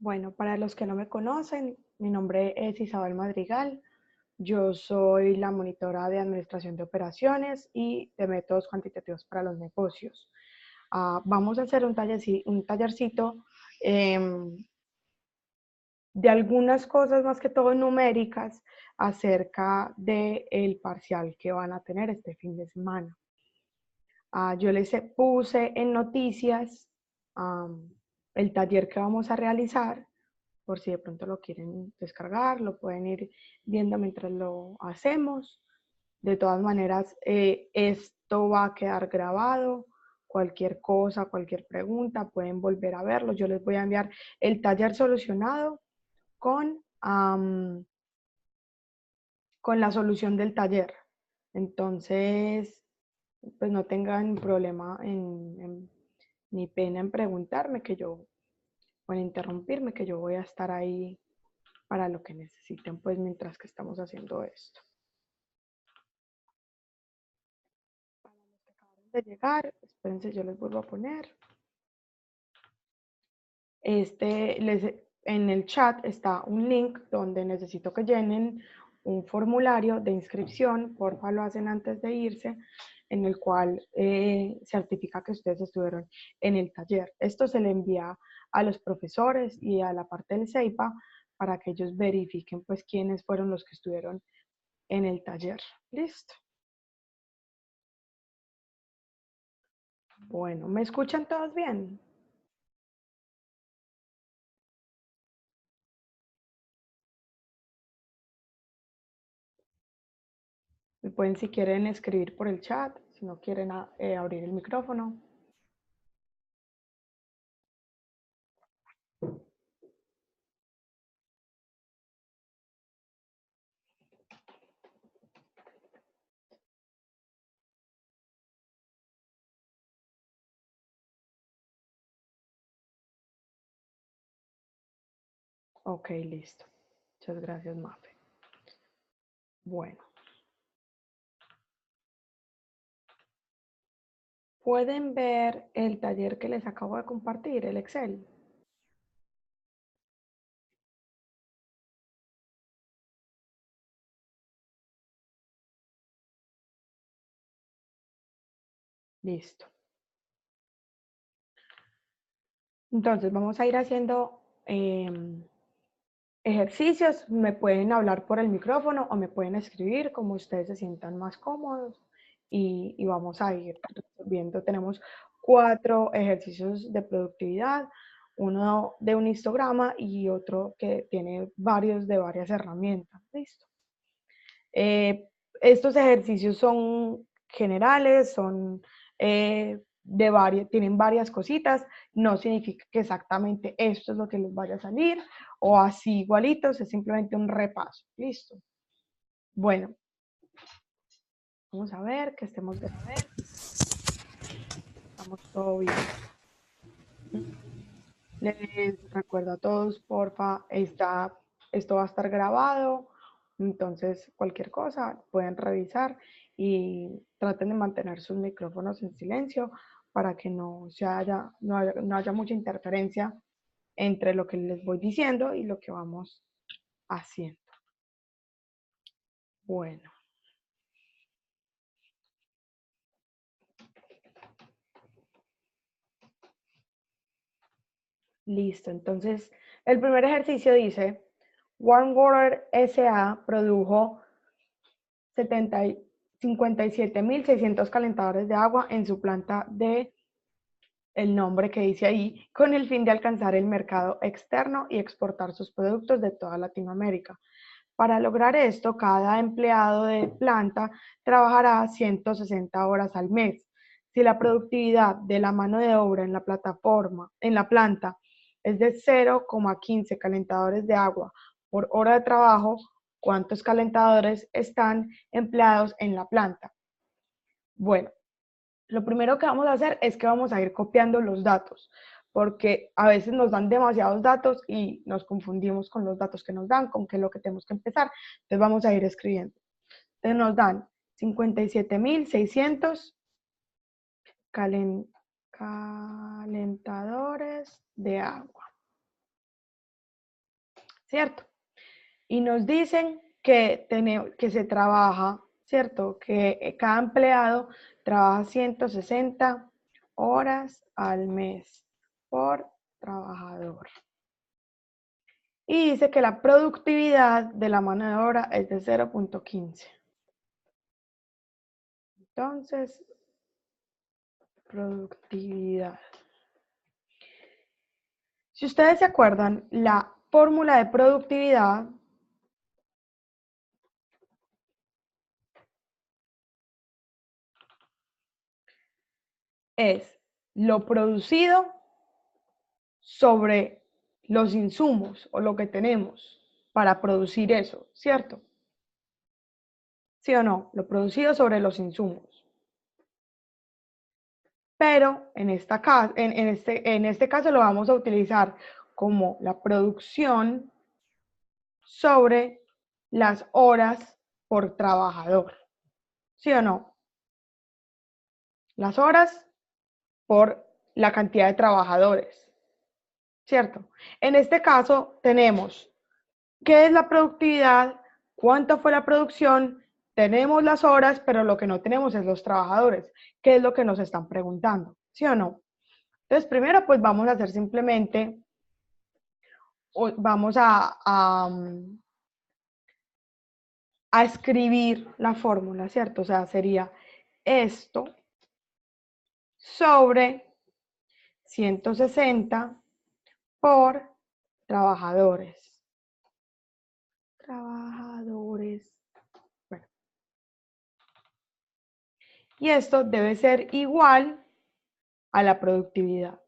Bueno, para los que no me conocen, mi nombre es Isabel Madrigal. Yo soy la monitora de Administración de Operaciones y de Métodos Cuantitativos para los Negocios. Vamos a hacer un tallercito de algunas cosas, más que todo numéricas, acerca del parcial que van a tener este fin de semana. Yo les puse en noticias el taller que vamos a realizar, por si de pronto lo quieren descargar, lo pueden ir viendo mientras lo hacemos. De todas maneras, esto va a quedar grabado. Cualquier cosa, cualquier pregunta, pueden volver a verlo. Yo les voy a enviar el taller solucionado con, con la solución del taller. Entonces, pues no tengan problema ni pena en preguntarme o en interrumpirme, que yo voy a estar ahí para lo que necesiten, pues mientras que estamos haciendo esto. Para los que acaban de llegar, espérense, yo les vuelvo a poner. En el chat está un link donde necesito que llenen un formulario de inscripción, porfa lo hacen antes de irse, en el cual certifica que ustedes estuvieron en el taller. Esto se le envía a los profesores y a la parte del CEIPA para que ellos verifiquen pues quiénes fueron los que estuvieron en el taller. Listo. Bueno, ¿me escuchan todos bien? Me pueden, si quieren, escribir por el chat, si no quieren abrir el micrófono. Ok, listo. Muchas gracias, Mafe. Bueno, pueden ver el taller que les acabo de compartir, el Excel. Listo. Entonces, vamos a ir haciendo ejercicios. Me pueden hablar por el micrófono o me pueden escribir como ustedes se sientan más cómodos y vamos a ir viendo. Tenemos 4 ejercicios de productividad, uno de un histograma y otro que tiene varios de varias herramientas. Listo. Estos ejercicios son generales, son tienen varias cositas, no significa que exactamente esto es lo que les vaya a salir o así igualitos, es simplemente un repaso. Listo. Bueno, vamos a ver que estemos de ver. Estamos todo bien. Les recuerdo a todos, porfa, esto va a estar grabado, entonces cualquier cosa pueden revisar y traten de mantener sus micrófonos en silencio para que no haya mucha interferencia entre lo que les voy diciendo y lo que vamos haciendo. Bueno. Listo, entonces el primer ejercicio dice, Warm Water SA produjo 57.600 calentadores de agua en su planta de el nombre que dice ahí, con el fin de alcanzar el mercado externo y exportar sus productos de toda Latinoamérica. Para lograr esto, cada empleado de planta trabajará 160 horas al mes. Si la productividad de la mano de obra en la planta, es de 0,15 calentadores de agua por hora de trabajo, ¿cuántos calentadores están empleados en la planta? Bueno, lo primero que vamos a hacer es que vamos a ir copiando los datos, porque a veces nos dan demasiados datos y nos confundimos con los datos que nos dan, con qué es lo que tenemos que empezar. Entonces vamos a ir escribiendo. Entonces nos dan 57.600 calentadores de agua. ¿cierto? Y nos dicen que se trabaja, ¿cierto? Que cada empleado trabaja 160 horas al mes por trabajador. Y dice que la productividad de la mano de obra es de 0.15. Entonces, productividad. Si ustedes se acuerdan, la fórmula de productividad es lo producido sobre los insumos o lo que tenemos para producir eso, ¿cierto? ¿Sí o no? Lo producido sobre los insumos. Pero en este caso lo vamos a utilizar como la producción sobre las horas por trabajador. ¿Sí o no? Las horas por la cantidad de trabajadores, ¿cierto? En este caso tenemos qué es la productividad, cuánto fue la producción, tenemos las horas, pero lo que no tenemos es los trabajadores, ¿qué es lo que nos están preguntando? ¿Sí o no? Entonces, primero, pues vamos a hacer simplemente, vamos a escribir la fórmula, ¿cierto? O sea, sería esto sobre 160 por trabajadores. Trabajadores. Bueno. Y esto debe ser igual a la productividad,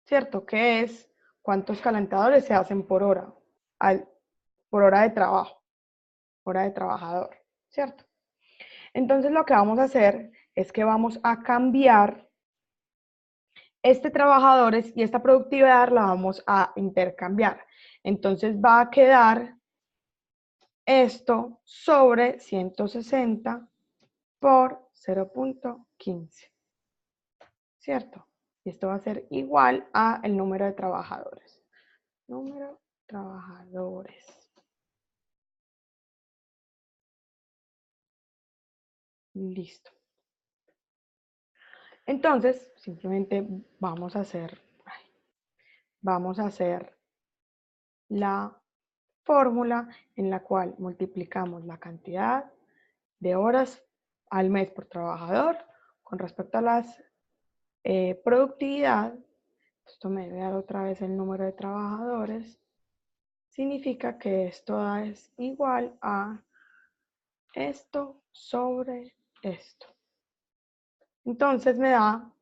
¿cierto? Que es cuántos calentadores se hacen por hora, por hora de trabajo, hora de trabajador, ¿cierto? Entonces lo que vamos a hacer es que vamos a cambiar este trabajadores y esta productividad la vamos a intercambiar. Entonces va a quedar esto sobre 160 por 0.15, ¿cierto? Y esto va a ser igual a el número de trabajadores. Número de trabajadores. Listo. Entonces, simplemente vamos a hacer la fórmula en la cual multiplicamos la cantidad de horas al mes por trabajador con respecto a la productividad. Esto me debe dar otra vez el número de trabajadores. Significa que esto es igual a esto sobre esto. Entonces me da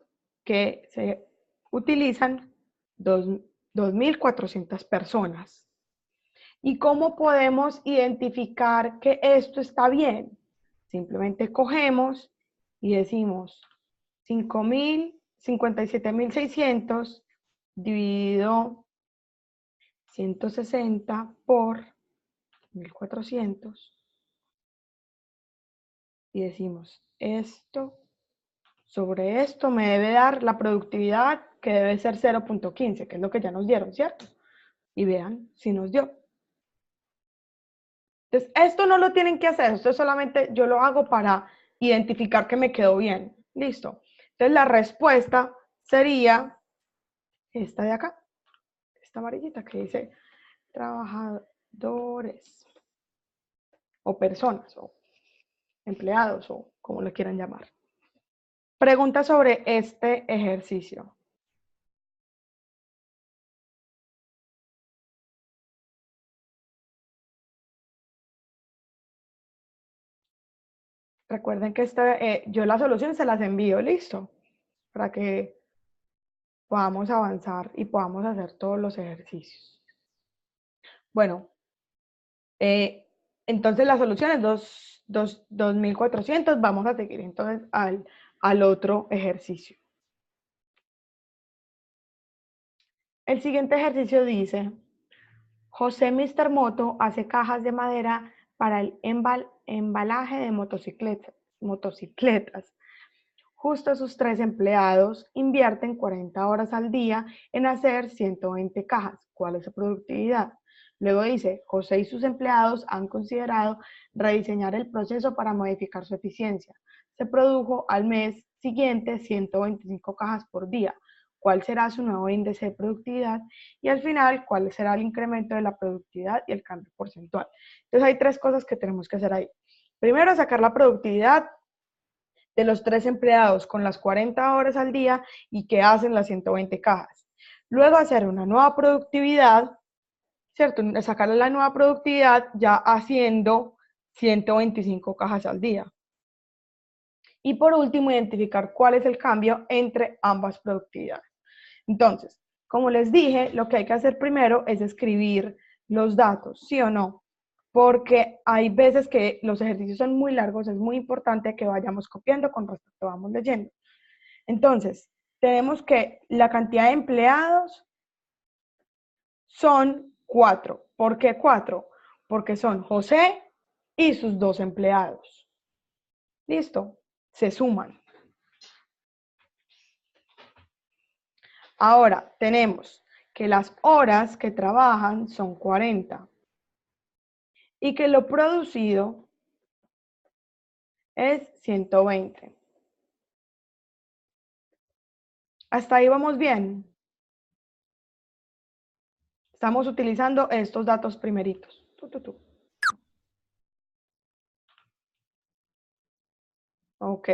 que se utilizan 2.400 personas. ¿Y cómo podemos identificar que esto está bien? Simplemente cogemos y decimos 57.600 dividido 160 por 1.400 y decimos esto sobre esto me debe dar la productividad que debe ser 0.15, que es lo que ya nos dieron, ¿cierto? Y vean si nos dio. Entonces, esto no lo tienen que hacer, esto solamente yo lo hago para identificar que me quedó bien. Listo. Entonces, la respuesta sería esta de acá, esta amarillita que dice trabajadores o personas o empleados o como lo quieran llamar. Pregunta sobre este ejercicio. Recuerden que yo las soluciones se las envío, listo, para que podamos avanzar y podamos hacer todos los ejercicios. Bueno, entonces la solución es 2.400. Vamos a seguir entonces al otro ejercicio. El siguiente ejercicio dice, José Mr. Moto hace cajas de madera para el embalaje de motocicletas. Justo sus 3 empleados invierten 40 horas al día en hacer 120 cajas. ¿Cuál es su productividad? Luego dice, José y sus empleados han considerado rediseñar el proceso para modificar su eficiencia. Se produjo al mes siguiente 125 cajas por día. ¿Cuál será su nuevo índice de productividad? Y al final, ¿cuál será el incremento de la productividad y el cambio porcentual? Entonces hay tres cosas que tenemos que hacer ahí. Primero, sacar la productividad de los 3 empleados con las 40 horas al día y que hacen las 120 cajas. Luego hacer una nueva productividad, ¿cierto? Sacarle la nueva productividad ya haciendo 125 cajas al día. Y por último, identificar cuál es el cambio entre ambas productividades. Entonces, como les dije, lo que hay que hacer primero es escribir los datos, ¿sí o no? Porque hay veces que los ejercicios son muy largos, es muy importante que vayamos copiando con respecto a vamos leyendo. Entonces, tenemos que la cantidad de empleados son 4. ¿Por qué 4? Porque son José y sus 2 empleados. ¿Listo? Se suman. Ahora, tenemos que las horas que trabajan son 40 y que lo producido es 120. ¿Hasta ahí vamos bien? Estamos utilizando estos datos primeritos. Ok,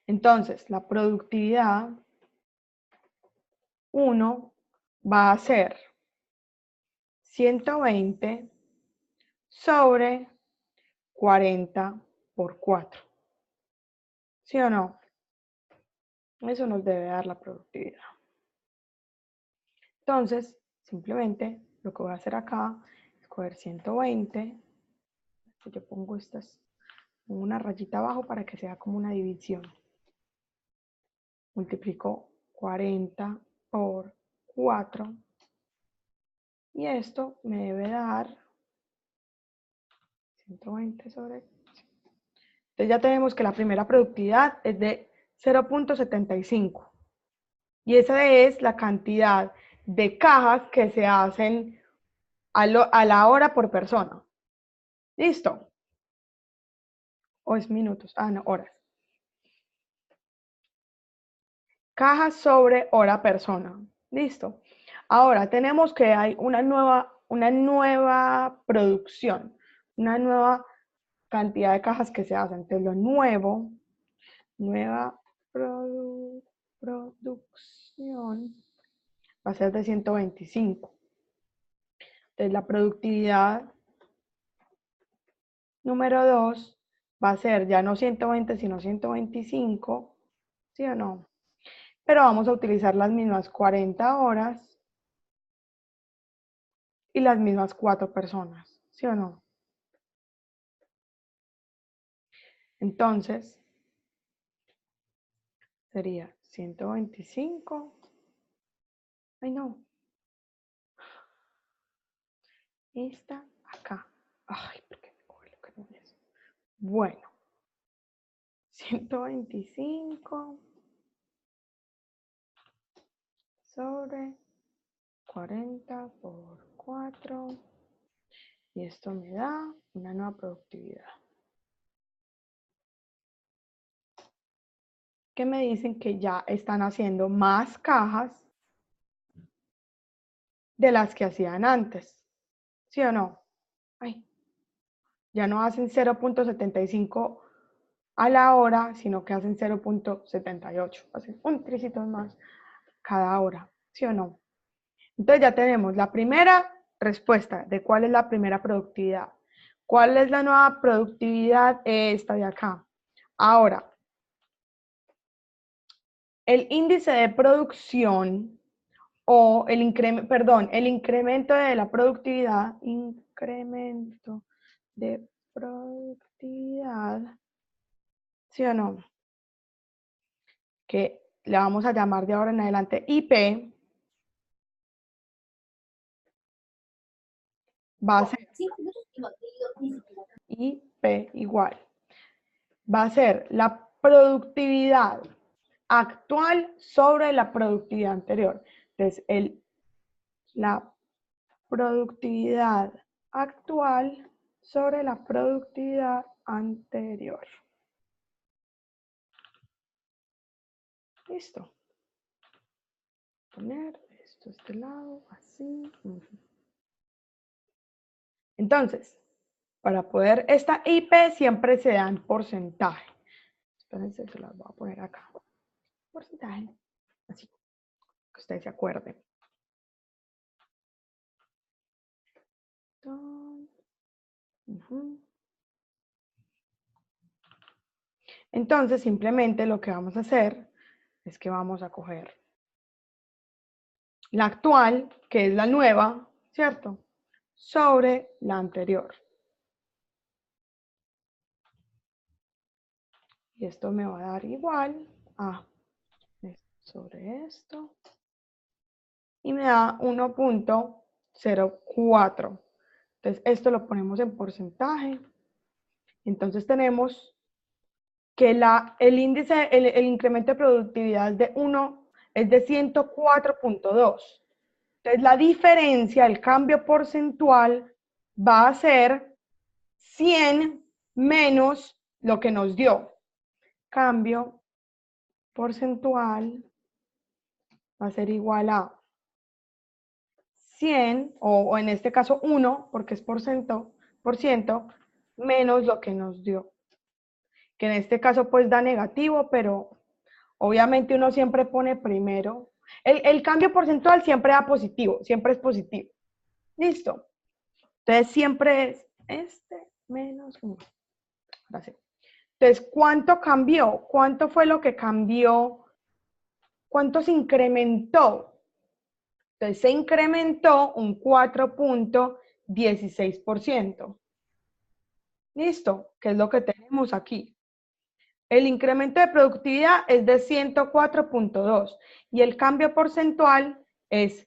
entonces la productividad 1 va a ser 120 sobre 40 por 4. ¿Sí o no? Eso nos debe dar la productividad. Entonces, simplemente lo que voy a hacer acá es coger 120. Yo pongo una rayita abajo para que sea como una división. Multiplico 40 por 4. Y esto me debe dar 120 sobre... Entonces ya tenemos que la primera productividad es de 0.75. Y esa es la cantidad de cajas que se hacen a la hora por persona. ¿Listo? ¿O es minutos? Ah, no, horas. Cajas sobre hora persona. ¿Listo? Ahora tenemos que hay una nueva producción, una nueva cantidad de cajas que se hacen. Entonces lo nueva producción va a ser de 125. Entonces la productividad número 2 va a ser ya no 120, sino 125, ¿sí o no? Pero vamos a utilizar las mismas 40 horas y las mismas 4 personas, ¿sí o no? Entonces, sería 125. Ay, no. Esta acá. Ay, ¿por qué me coge lo que no es? Bueno, 125 sobre 40 por 4. Y esto me da una nueva productividad. Que me dicen que ya están haciendo más cajas de las que hacían antes. ¿Sí o no? Ay, ya no hacen 0.75 a la hora, sino que hacen 0.78. Hacen un tricito más cada hora. ¿Sí o no? Entonces ya tenemos la primera respuesta de cuál es la primera productividad. ¿Cuál es la nueva productividad? Esta de acá. Ahora, el índice de producción o el incremento de la productividad, ¿sí o no? Que le vamos a llamar de ahora en adelante IP, va a ser IP igual. Va a ser la productividad actual sobre la productividad anterior. Entonces, la productividad actual sobre la productividad anterior. Listo. Poner esto a este lado, así. Entonces, para poder, esta IP siempre se da en porcentaje. Espérense, se las voy a poner acá. Porcentaje. Así, que ustedes se acuerden. Entonces, simplemente lo que vamos a hacer es que vamos a coger la actual, que es la nueva, ¿cierto? Sobre la anterior. Y esto me va a dar igual a sobre esto. Y me da 1.04. Entonces, esto lo ponemos en porcentaje. Entonces, tenemos que el índice, el incremento de productividad de 1 es de 104.2. Entonces, la diferencia, el cambio porcentual, va a ser 100 menos lo que nos dio. Cambio porcentual va a ser igual a 100, o en este caso 1, porque es por ciento, menos lo que nos dio. Que en este caso pues da negativo, pero obviamente uno siempre pone primero. El cambio porcentual siempre da positivo, siempre es positivo. Listo. Entonces siempre es este menos 1. Ahora sí. Entonces, ¿cuánto cambió? ¿Cuánto fue lo que cambió? ¿Cuánto se incrementó? Entonces, se incrementó un 4.16%. ¿Listo? ¿Qué es lo que tenemos aquí? El incremento de productividad es de 104.2 y el cambio porcentual es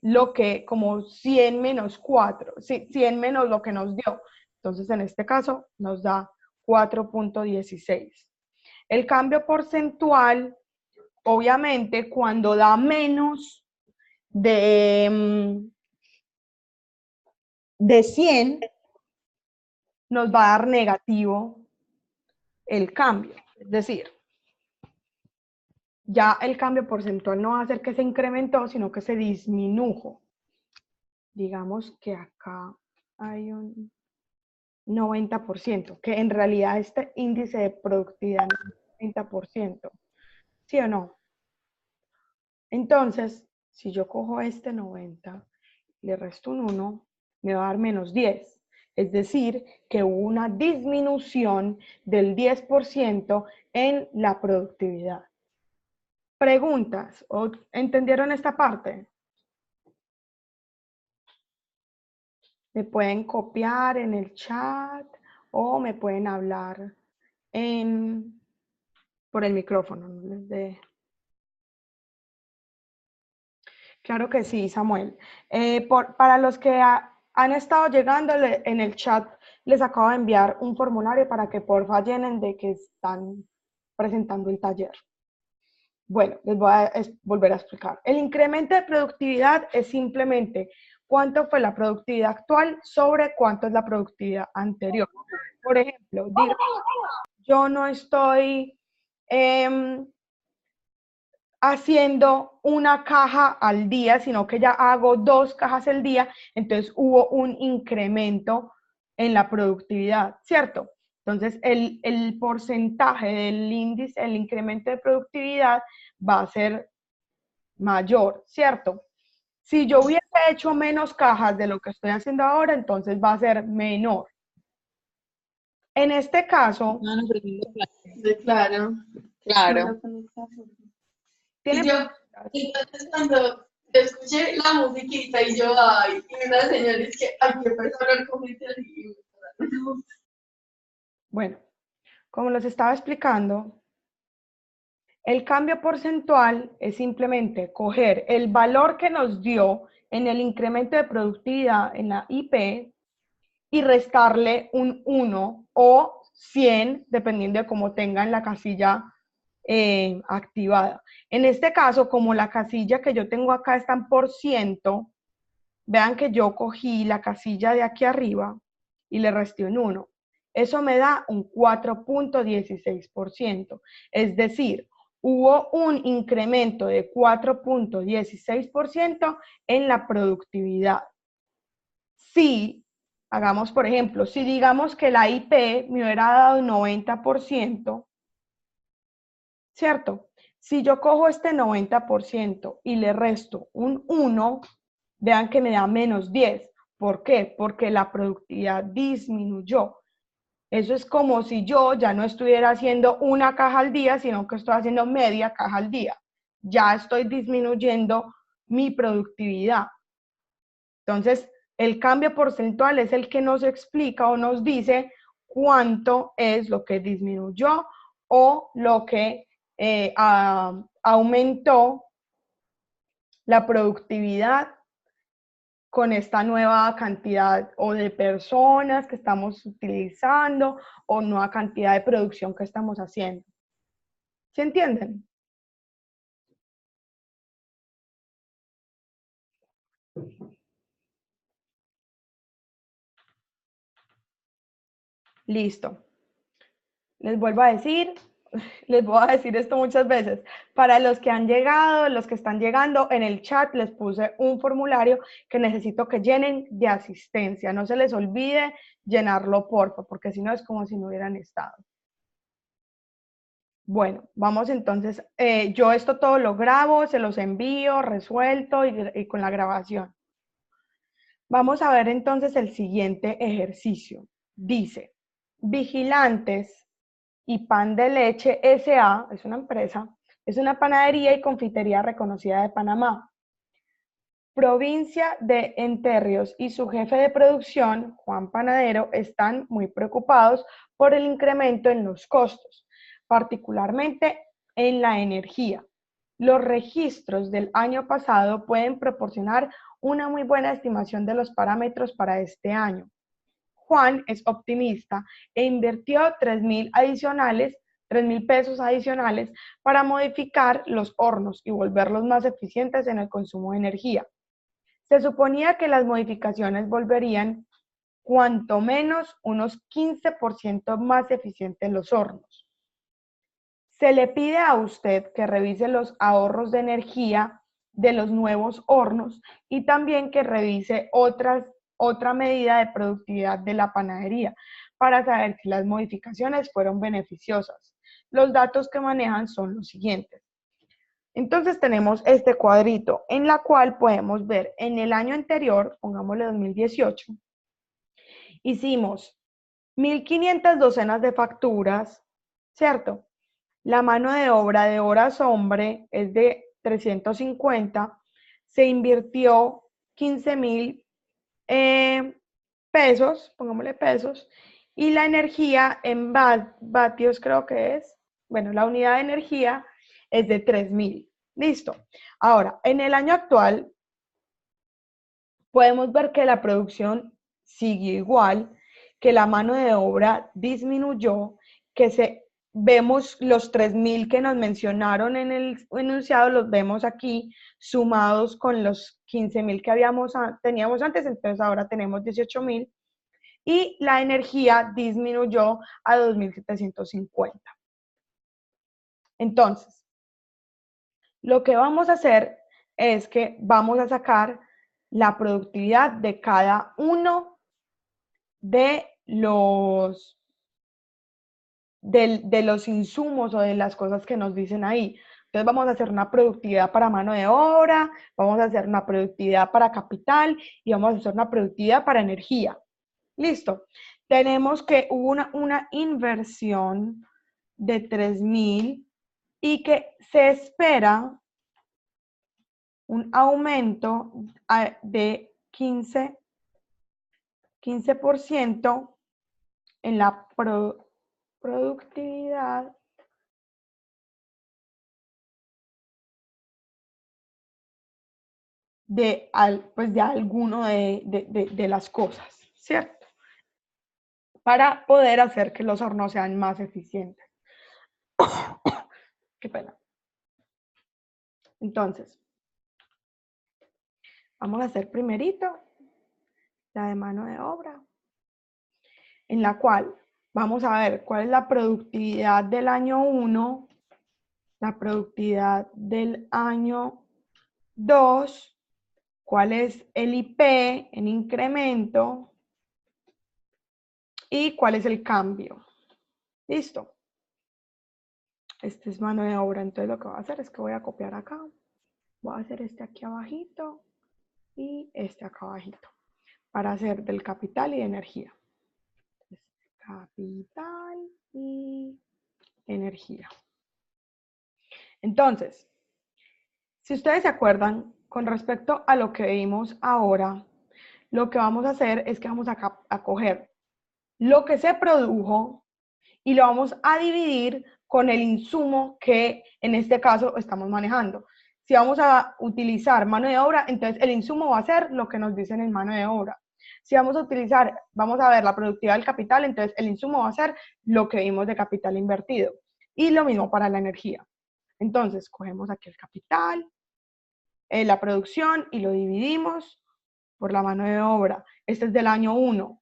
lo que, como 100 menos 4, 100 menos lo que nos dio. Entonces, en este caso, nos da 4.16. El cambio porcentual, obviamente, cuando da menos de 100, nos va a dar negativo el cambio. Es decir, ya el cambio porcentual no va a ser que se incrementó, sino que se disminujo. Digamos que acá hay un 90%, que en realidad este índice de productividad es 90%. ¿Sí o no? Entonces, si yo cojo este 90, le resto un 1, me va a dar menos 10. Es decir, que hubo una disminución del 10% en la productividad. Preguntas, ¿entendieron esta parte? Me pueden copiar en el chat o me pueden hablar por el micrófono. Claro que sí, Samuel. Para los que han estado llegando en el chat, les acabo de enviar un formulario para que porfa llenen de que están presentando el taller. Bueno, les voy a volver a explicar. El incremento de productividad es simplemente cuánto fue la productividad actual sobre cuánto es la productividad anterior. Por ejemplo, digo, yo no estoy haciendo una caja al día, sino que ya hago 2 cajas al día, entonces hubo un incremento en la productividad, ¿cierto? Entonces, el porcentaje del índice, el incremento de productividad va a ser mayor, ¿cierto? Si yo hubiese hecho menos cajas de lo que estoy haciendo ahora, entonces va a ser menor. En este caso... Claro, claro. ¿tiene entonces cuando escuché la musiquita y yo, ay, y una señora es que, ay, qué persona comete así. Bueno, como les estaba explicando, el cambio porcentual es simplemente coger el valor que nos dio en el incremento de productividad en la IP y restarle un 1 o 100, dependiendo de cómo tengan la casilla activada. En este caso, como la casilla que yo tengo acá está en por ciento, Vean que yo cogí la casilla de aquí arriba y le resté un 1. Eso me da un 4.16%. Es decir, hubo un incremento de 4.16% en la productividad. Si, hagamos por ejemplo, si digamos que la IP me hubiera dado 90%, ¿cierto? Si yo cojo este 90% y le resto un 1, vean que me da menos 10. ¿Por qué? Porque la productividad disminuyó. Eso es como si yo ya no estuviera haciendo una caja al día, sino que estoy haciendo media caja al día. Ya estoy disminuyendo mi productividad. Entonces, el cambio porcentual es el que nos explica o nos dice cuánto es lo que disminuyó o lo que aumentó la productividad con esta nueva cantidad o de personas que estamos utilizando o nueva cantidad de producción que estamos haciendo. ¿Sí entienden? Listo. Les vuelvo a decir, les voy a decir esto muchas veces. Para los que han llegado, los que están llegando, en el chat les puse un formulario que necesito que llenen de asistencia. No se les olvide llenarlo, porfa, porque si no es como si no hubieran estado. Bueno, vamos entonces. Yo esto todo lo grabo, se los envío, resuelto y con la grabación. Vamos a ver entonces el siguiente ejercicio. Dice, Vigilantes y Pan de Leche S.A., es una empresa, es una panadería y confitería reconocida de Panamá. Provincia de Entre Ríos y su jefe de producción, Juan Panadero, están muy preocupados por el incremento en los costos, particularmente en la energía. Los registros del año pasado pueden proporcionar una muy buena estimación de los parámetros para este año. Juan es optimista e invirtió 3.000 pesos adicionales para modificar los hornos y volverlos más eficientes en el consumo de energía. Se suponía que las modificaciones volverían cuanto menos unos 15% más eficientes los hornos. Se le pide a usted que revise los ahorros de energía de los nuevos hornos y también que revise otra medida de productividad de la panadería para saber si las modificaciones fueron beneficiosas. Los datos que manejan son los siguientes. Entonces tenemos este cuadrito en la cual podemos ver en el año anterior, pongámosle 2018, hicimos 1.500 docenas de facturas, ¿cierto? La mano de obra de horas hombre es de 350, se invirtió 15.000 pesos, pongámosle pesos, y la energía en vatios creo que es, bueno, la unidad de energía es de 3.000. Listo. Ahora, en el año actual, podemos ver que la producción siguió igual, que la mano de obra disminuyó, que vemos los 3.000 que nos mencionaron en el enunciado, los vemos aquí sumados con los 15.000 que teníamos antes, entonces ahora tenemos 18.000 y la energía disminuyó a 2.750. Entonces, lo que vamos a hacer es que vamos a sacar la productividad de cada uno de los insumos o de las cosas que nos dicen ahí. Entonces vamos a hacer una productividad para mano de obra, vamos a hacer una productividad para capital y vamos a hacer una productividad para energía. Listo. Tenemos que hubo una inversión de 3.000 y que se espera un aumento de 15% en la productividad de alguno de las cosas, ¿cierto? Para poder hacer que los hornos sean más eficientes. Qué pena. Entonces, Vamos a hacer primerito la de mano de obra, en la cual vamos a ver cuál es la productividad del año 1, la productividad del año 2, cuál es el IP en incremento y cuál es el cambio. Listo. Este es mano de obra, entonces lo que voy a hacer es que voy a copiar acá. Voy a hacer este aquí abajito y este acá abajito para hacer del capital y de energía. Capital y energía. Entonces, si ustedes se acuerdan, con respecto a lo que vimos ahora, lo que vamos a hacer es que vamos a coger lo que se produjo y lo vamos a dividir con el insumo que en este caso estamos manejando. Si vamos a utilizar mano de obra, entonces el insumo va a ser lo que nos dicen en mano de obra. Si vamos a utilizar, vamos a ver la productividad del capital, entonces el insumo va a ser lo que vimos de capital invertido. Y lo mismo para la energía. Entonces, cogemos aquí el capital, la producción y lo dividimos por la mano de obra. Este es del año 1.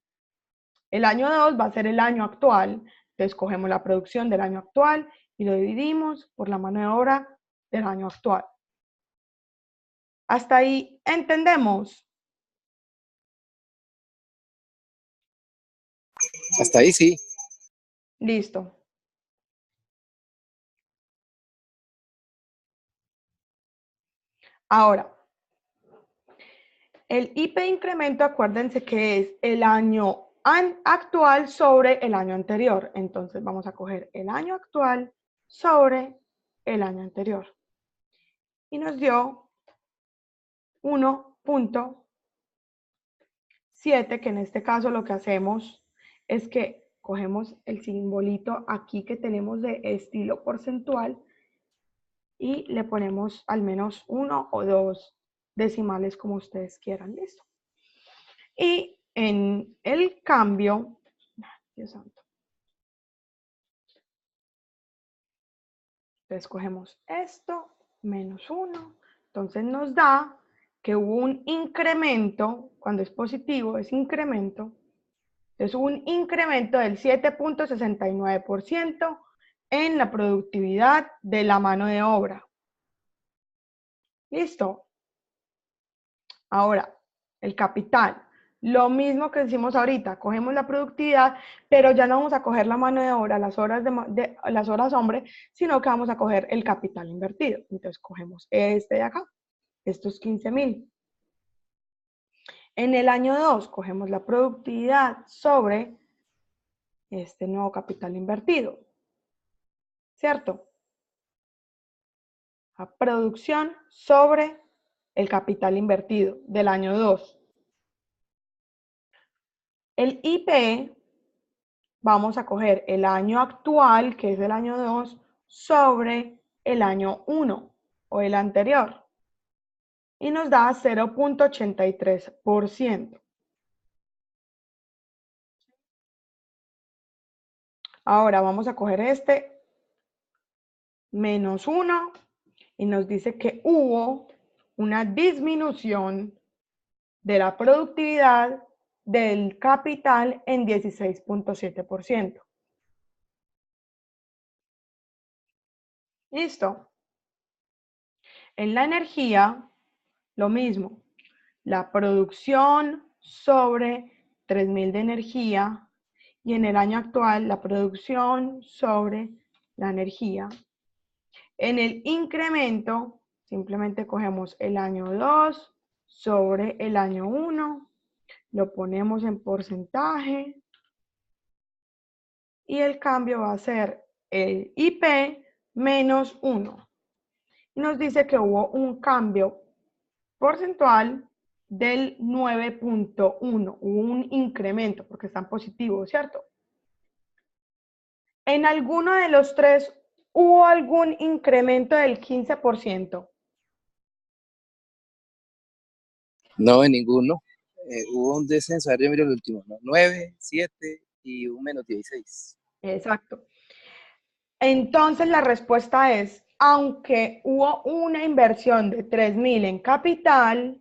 El año 2 va a ser el año actual. Entonces, cogemos la producción del año actual y lo dividimos por la mano de obra del año actual. ¿Hasta ahí entendemos? Hasta ahí sí. Listo. Ahora, el IP de incremento, acuérdense que es el año actual sobre el año anterior. Entonces vamos a coger el año actual sobre el año anterior. Y nos dio 1.7, que en este caso lo que hacemos es que cogemos el simbolito aquí que tenemos de estilo porcentual y le ponemos al menos 1 o 2 decimales como ustedes quieran. Listo. Y en el cambio, Dios santo. Entonces cogemos esto, menos 1. Entonces nos da que hubo un incremento, cuando es positivo es incremento. Entonces hubo un incremento del 7.69% en la productividad de la mano de obra. ¿Listo? Ahora, el capital. Lo mismo que decimos ahorita, cogemos la productividad, pero ya no vamos a coger la mano de obra, las horas hombre, sino que vamos a coger el capital invertido. Entonces cogemos este de acá, estos 15.000. En el año 2 cogemos la productividad sobre este nuevo capital invertido, ¿cierto? La producción sobre el capital invertido del año 2. El IP, vamos a coger el año actual, que es el año 2, sobre el año 1 o el anterior. Y nos da 0.83%. Ahora vamos a coger este menos 1 y nos dice que hubo una disminución de la productividad del capital en 16.7%. ¿Listo? En la energía, lo mismo. La producción sobre 3.000 de energía y en el año actual la producción sobre la energía. En el incremento, simplemente cogemos el año 2 sobre el año 1, lo ponemos en porcentaje y el cambio va a ser el IP menos 1. Y nos dice que hubo un cambio porcentual del 9.1, hubo un incremento porque están positivos, ¿cierto? En alguno de los tres hubo algún incremento del 15%. No, en ninguno. Hubo un descenso, yo miro el último, ¿no? 9, 7 y un menos 16. Exacto. Entonces la respuesta es, aunque hubo una inversión de 3.000 en capital,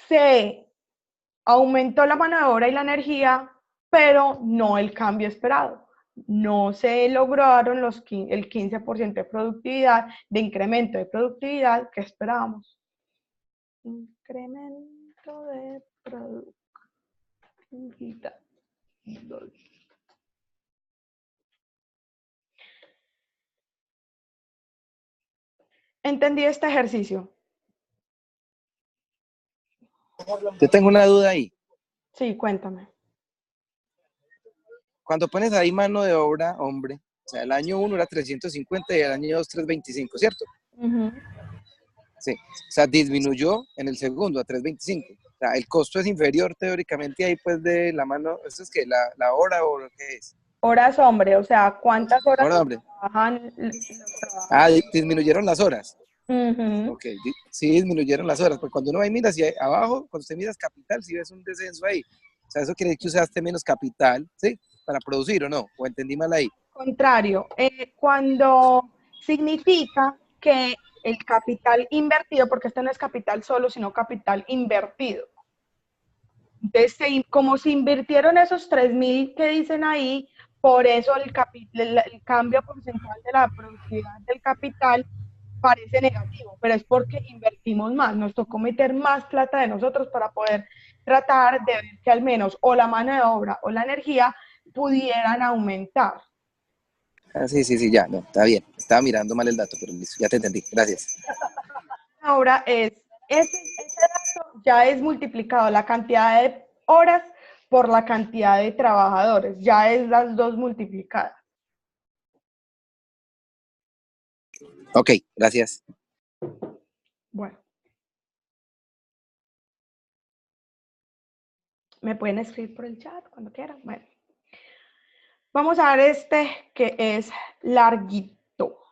se aumentó la mano de obra y la energía, pero no el cambio esperado. No se lograron el 15% de productividad, de incremento de productividad que esperábamos. Incremento de productividad. ¿Entendí este ejercicio? Yo tengo una duda ahí. Sí, cuéntame. Cuando pones ahí mano de obra, hombre, o sea, el año 1 era 350 y el año 2 325, ¿cierto? Uh-huh. Sí, o sea, disminuyó en el segundo a 325. O sea, el costo es inferior teóricamente ahí pues de la mano, ¿eso es que la hora o lo que es? Horas hombre, o sea, ¿cuántas horas Hora, hombre. trabajan los Ah, trabajadores? disminuyeron las horas. Uh-huh. Ok, sí disminuyeron las horas, porque cuando uno va y mira hacia abajo, cuando usted miras capital, si ves un descenso ahí. O sea, eso quiere decir que usaste menos capital, ¿sí? Para producir o no, o entendí mal ahí. Contrario, cuando significa que el capital invertido, porque este no es capital solo, sino capital invertido. Entonces, como se invirtieron esos 3.000 que dicen ahí, por eso el cambio porcentual de la productividad del capital parece negativo, pero es porque invertimos más, nos tocó meter más plata de nosotros para poder tratar de ver que al menos o la mano de obra o la energía pudieran aumentar. Ah, sí, sí, sí, ya, no, está bien. Estaba mirando mal el dato, pero listo, ya te entendí. Gracias. Ahora ese dato ya es multiplicado la cantidad de horas por la cantidad de trabajadores, ya es las dos multiplicadas. Ok, gracias. Bueno, me pueden escribir por el chat cuando quieran. Bueno, vamos a ver este que es larguito.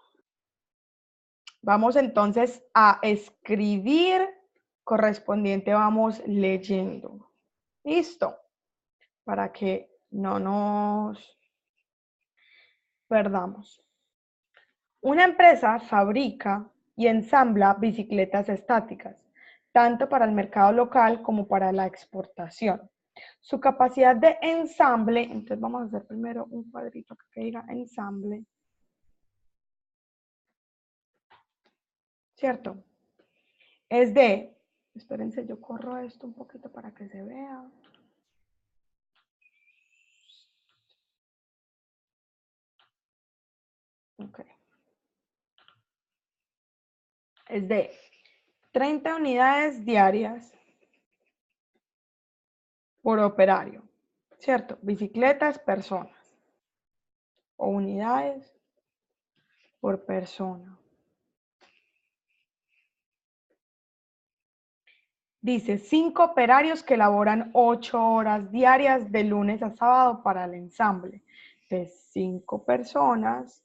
Vamos entonces a escribir correspondiente, vamos leyendo. Listo, para que no nos perdamos. Una empresa fabrica y ensambla bicicletas estáticas, tanto para el mercado local como para la exportación. Su capacidad de ensamble, entonces vamos a hacer primero un cuadrito que diga ensamble, ¿cierto? Es de, espérense, yo corro esto un poquito para que se vea. Ok. Es de 30 unidades diarias por operario, ¿cierto? Bicicletas, personas o unidades por persona. Dice, 5 operarios que elaboran 8 horas diarias de lunes a sábado para el ensamble. De 5 personas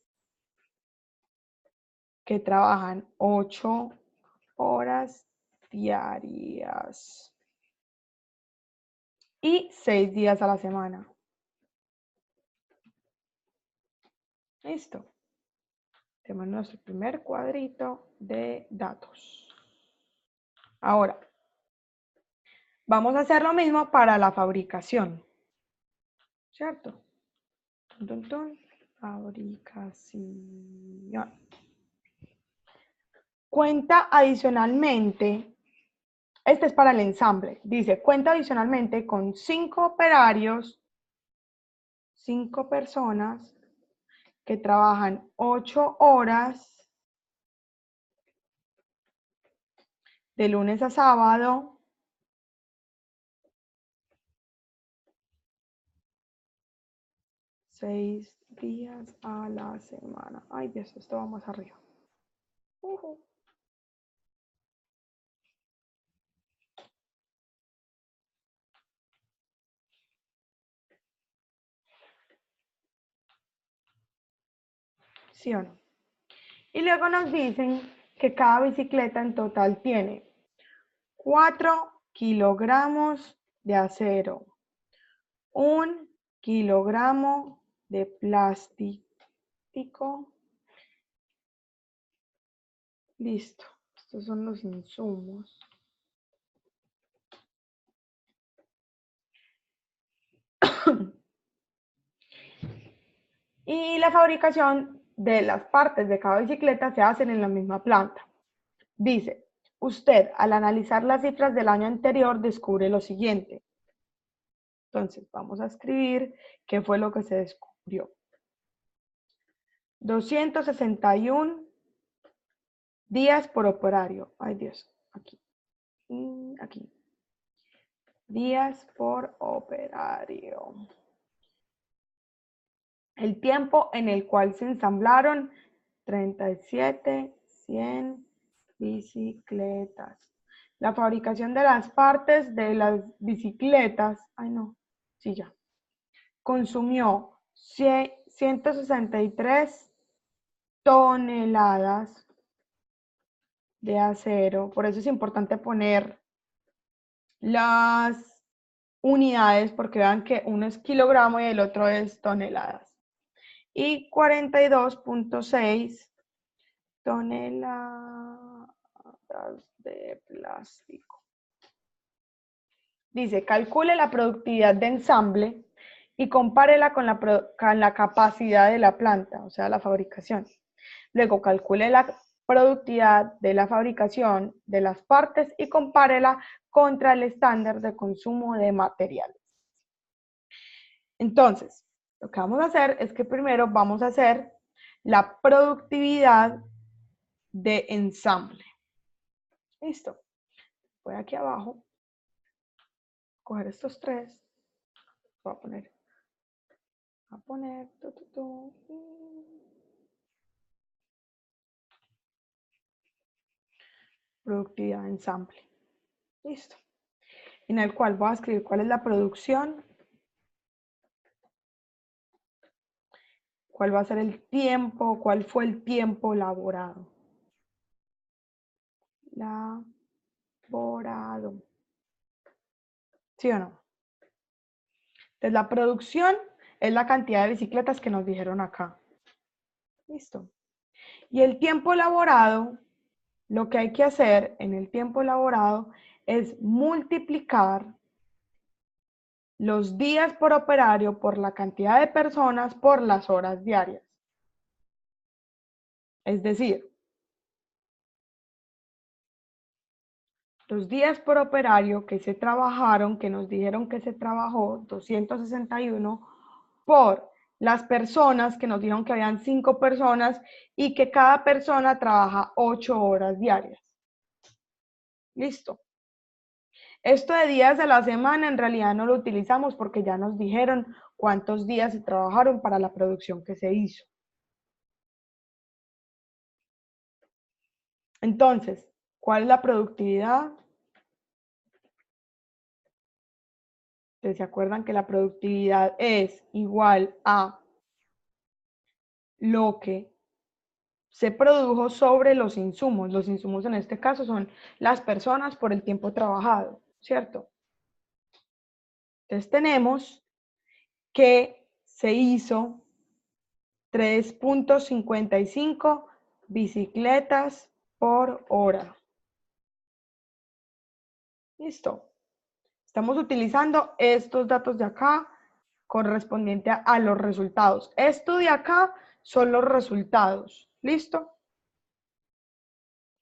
que trabajan 8 horas diarias y 6 días a la semana. Listo. Tenemos nuestro primer cuadrito de datos. Ahora, vamos a hacer lo mismo para la fabricación. ¿Cierto? Tun, tun, fabricación. Cuenta adicionalmente, este es para el ensamble, dice, cuenta adicionalmente con 5 operarios, 5 personas que trabajan 8 horas de lunes a sábado, seis días a la semana. Ay, Dios, esto va más arriba. ¿Sí o no? Y luego nos dicen que cada bicicleta en total tiene 4 kilogramos de acero, 1 kilogramo de plástico. Listo. Estos son los insumos. Y la fabricación de las partes de cada bicicleta se hacen en la misma planta. Dice, usted al analizar las cifras del año anterior descubre lo siguiente. Entonces vamos a escribir qué fue lo que se descubrió. 261 días por operario. Ay Dios, aquí. Aquí. Días por operario. El tiempo en el cual se ensamblaron 37.100 bicicletas. La fabricación de las partes de las bicicletas, ay no, sí ya, consumió 163 toneladas de acero. Por eso es importante poner las unidades, porque vean que uno es kilogramo y el otro es toneladas. Y 42.6 toneladas de plástico. Dice, calcule la productividad de ensamble y compárela con la capacidad de la planta, o sea, la fabricación. Luego, calcule la productividad de la fabricación de las partes y compárela contra el estándar de consumo de materiales. Entonces, lo que vamos a hacer es que primero vamos a hacer la productividad de ensamble. Listo. Voy aquí abajo, coger estos tres, voy a poner, productividad de ensamble. Listo. En el cual voy a escribir cuál es la producción, cuál va a ser el tiempo, cuál fue el tiempo laborado. Laborado. ¿Sí o no? Entonces la producción es la cantidad de bicicletas que nos dijeron acá. Listo. Y el tiempo laborado, lo que hay que hacer en el tiempo laborado es multiplicar los días por operario por la cantidad de personas por las horas diarias. Es decir, los días por operario que se trabajaron, que nos dijeron que se trabajó 261 por las personas que nos dijeron que habían 5 personas y que cada persona trabaja 8 horas diarias. Listo. Esto de días de la semana en realidad no lo utilizamos porque ya nos dijeron cuántos días se trabajaron para la producción que se hizo. Entonces, ¿cuál es la productividad? Ustedes se acuerdan que la productividad es igual a lo que se produjo sobre los insumos. Los insumos en este caso son las personas por el tiempo trabajado, ¿cierto? Entonces tenemos que se hizo 3.55 bicicletas por hora. Listo. Estamos utilizando estos datos de acá correspondiente a los resultados. Esto de acá son los resultados. ¿Listo?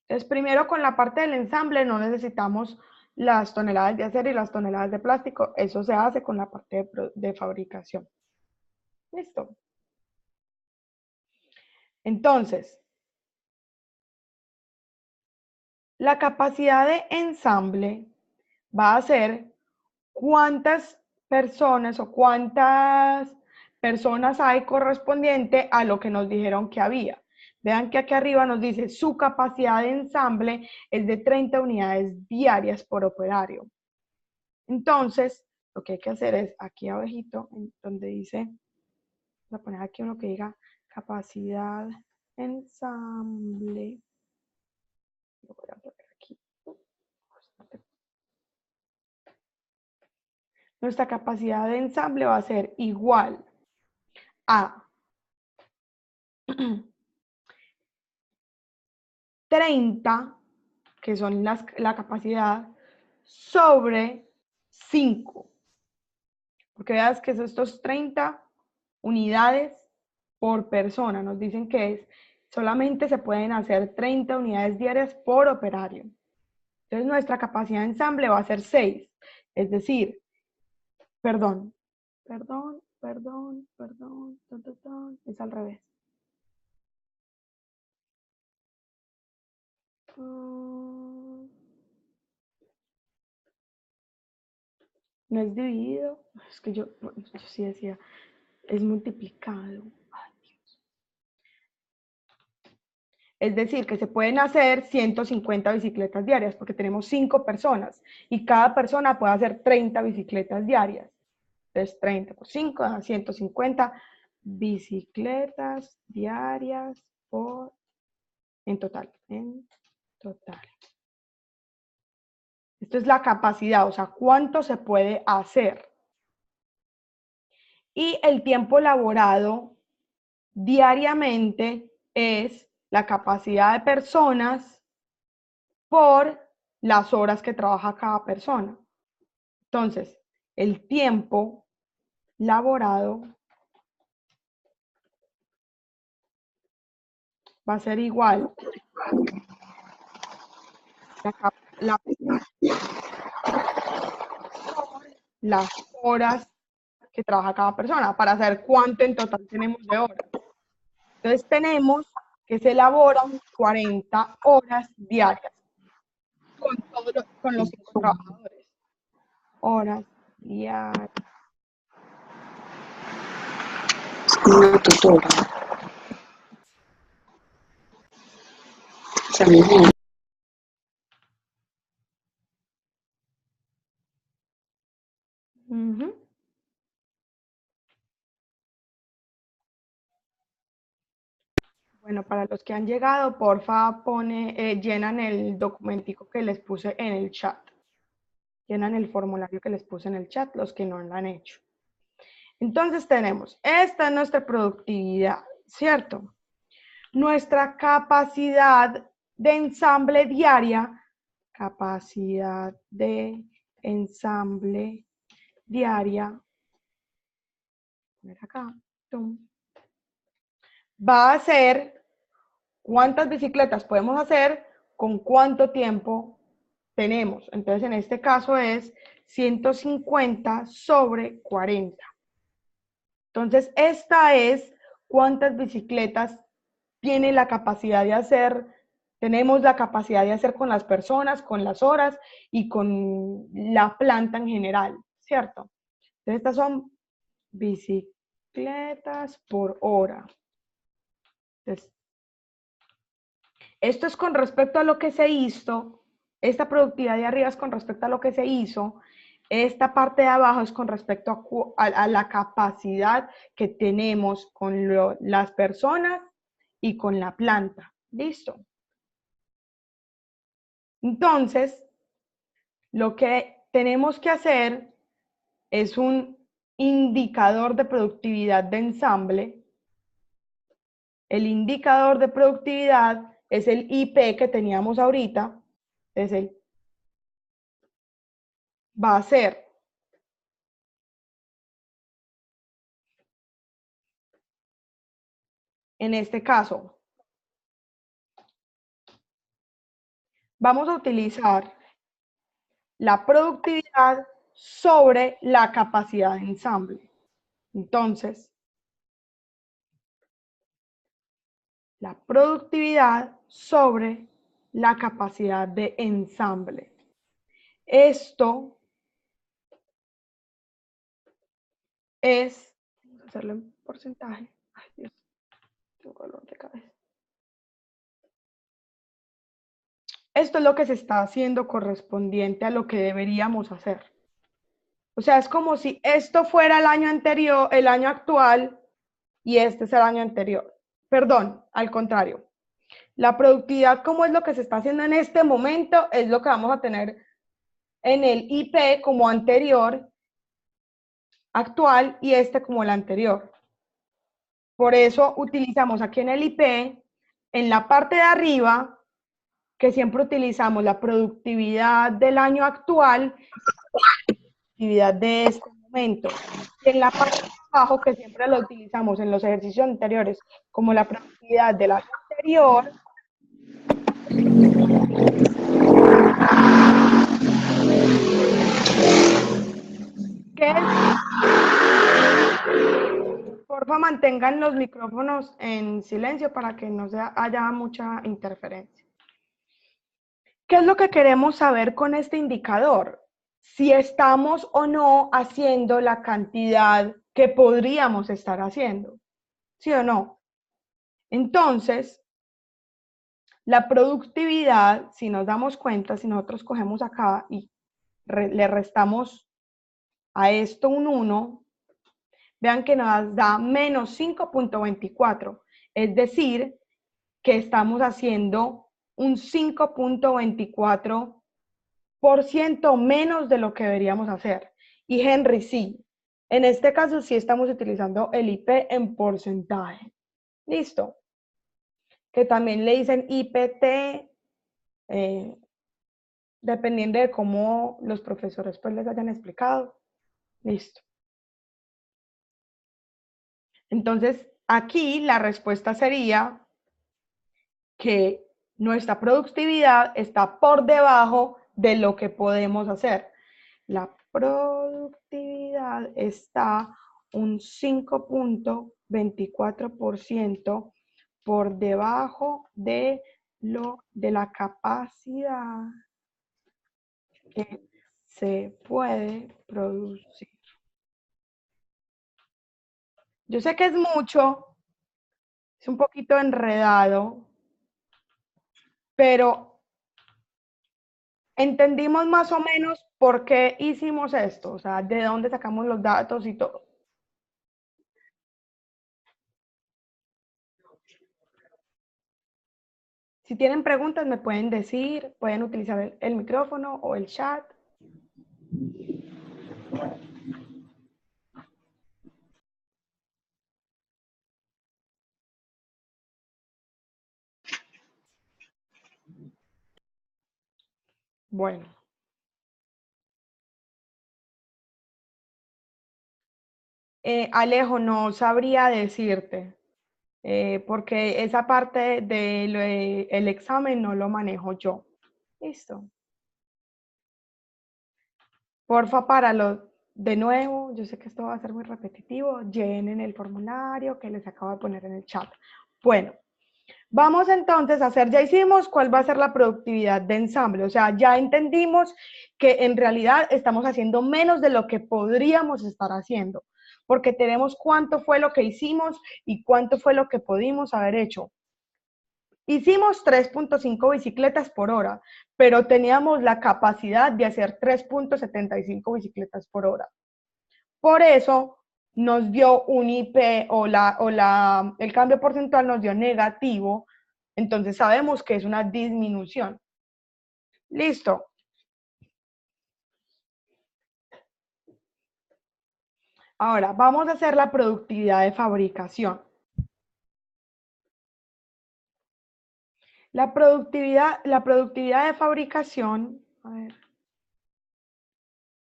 Entonces, primero con la parte del ensamble no necesitamos las toneladas de acero y las toneladas de plástico. Eso se hace con la parte de fabricación. ¿Listo? Entonces, la capacidad de ensamble va a ser cuántas personas o cuántas personas hay correspondiente a lo que nos dijeron que había. Vean que aquí arriba nos dice su capacidad de ensamble es de 30 unidades diarias por operario. Entonces, lo que hay que hacer es aquí abajito, donde dice, voy a poner aquí uno que diga capacidad ensamble. Lo voy a poner aquí. Nuestra capacidad de ensamble va a ser igual a 30, que son la capacidad, sobre 5. Porque veas que es estos 30 unidades por persona. Nos dicen que solamente se pueden hacer 30 unidades diarias por operario. Entonces nuestra capacidad de ensamble va a ser 6. Es decir, perdón, es al revés. No es dividido, es que yo sí decía, es multiplicado. Ay, Dios. Es decir, que se pueden hacer 150 bicicletas diarias porque tenemos 5 personas y cada persona puede hacer 30 bicicletas diarias. Entonces 30 por 5 da 150 bicicletas diarias en total. Esto es la capacidad, o sea, cuánto se puede hacer. Y el tiempo laborado diariamente es la capacidad de personas por las horas que trabaja cada persona. Entonces, el tiempo laborado va a ser igual las horas que trabaja cada persona para saber cuánto en total tenemos de horas. Entonces tenemos que se elaboran 40 horas diarias con los 5 trabajadores. Horas diarias. Una tutora. Bueno, para los que han llegado, porfa, llenan el documentico que les puse en el chat. Llenan el formulario que les puse en el chat, los que no lo han hecho. Entonces tenemos, esta es nuestra productividad, ¿cierto? Nuestra capacidad de ensamble diaria, acá, va a ser cuántas bicicletas podemos hacer con cuánto tiempo tenemos. Entonces, en este caso es 150 sobre 40. Entonces, esta es cuántas bicicletas tiene la capacidad de hacer, tenemos la capacidad de hacer con las personas, con las horas y con la planta en general, ¿cierto? Entonces, estas son bicicletas por hora. Entonces, esto es con respecto a lo que se hizo, esta productividad de arriba es con respecto a lo que se hizo, esta parte de abajo es con respecto a la capacidad que tenemos con las personas y con la planta. ¿Listo? Entonces, lo que tenemos que hacer es un indicador de productividad de ensamble. El indicador de productividad es el IP que teníamos ahorita, va a ser en este caso, vamos a utilizar la productividad sobre la capacidad de ensamble. Entonces, la productividad sobre la capacidad de ensamble. Esto es, vamos a hacerlo en porcentaje. Ay, Dios, tengo dolor de cabeza. Esto es lo que se está haciendo correspondiente a lo que deberíamos hacer. O sea, es como si esto fuera el año anterior, el año actual, y este es el año anterior. Perdón, al contrario. La productividad, como es lo que se está haciendo en este momento, es lo que vamos a tener en el IP como anterior, actual, y este como el anterior. Por eso utilizamos aquí en el IP, en la parte de arriba, que siempre utilizamos la productividad del año actual, productividad de este aumento. Y en la parte de abajo, que siempre lo utilizamos en los ejercicios anteriores, como la productividad de la anterior, que porfa mantengan los micrófonos en silencio para que no haya mucha interferencia. ¿Qué es lo que queremos saber con este indicador? Si estamos o no haciendo la cantidad que podríamos estar haciendo, ¿sí o no? Entonces, la productividad, si nos damos cuenta, si nosotros cogemos acá y le restamos a esto un 1, vean que nos da menos 5.24, es decir, que estamos haciendo un 5.24% menos de lo que deberíamos hacer. Y Henry, sí, en este caso sí estamos utilizando el IP en porcentaje. Listo. Que también le dicen IPT, dependiendo de cómo los profesores pues les hayan explicado. Listo. Entonces, aquí la respuesta sería que nuestra productividad está por debajo de lo que podemos hacer. La productividad está un 5.24% por debajo de la capacidad que se puede producir. Yo sé que es mucho, es un poquito enredado, pero entendimos más o menos por qué hicimos esto, o sea, de dónde sacamos los datos y todo. Si tienen preguntas me pueden decir, pueden utilizar el micrófono o el chat. Bueno. Alejo, no sabría decirte, porque esa parte del examen no lo manejo yo. Listo. Porfa, de nuevo, yo sé que esto va a ser muy repetitivo, llenen el formulario que les acabo de poner en el chat. Bueno, vamos entonces a hacer, ya hicimos cuál va a ser la productividad de ensamble, o sea, ya entendimos que en realidad estamos haciendo menos de lo que podríamos estar haciendo, porque tenemos cuánto fue lo que hicimos y cuánto fue lo que pudimos haber hecho. Hicimos 3.5 bicicletas por hora, pero teníamos la capacidad de hacer 3.75 bicicletas por hora. Por eso nos dio un IP o el cambio porcentual nos dio negativo, entonces sabemos que es una disminución. Listo. Ahora, vamos a hacer la productividad de fabricación. La productividad de fabricación, a ver.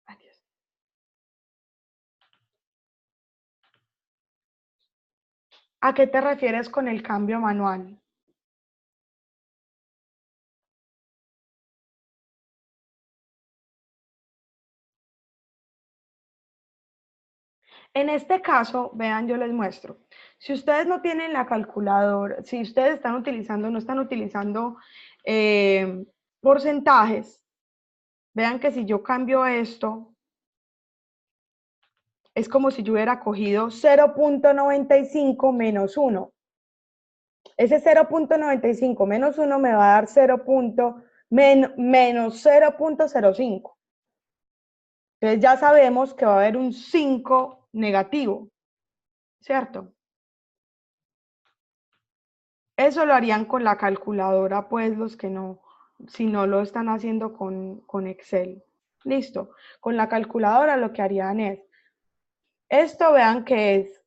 Adiós. ¿A qué te refieres con el cambio manual? En este caso, vean, yo les muestro. Si ustedes no tienen la calculadora, si ustedes no están utilizando porcentajes, vean que si yo cambio esto, es como si yo hubiera cogido 0.95 menos 1. Ese 0.95 menos 1 me va a dar menos 0.05. Entonces ya sabemos que va a haber un 5 negativo, ¿cierto? Eso lo harían con la calculadora, pues los que no, si no lo están haciendo con Excel. Listo. Con la calculadora lo que harían es, esto vean que es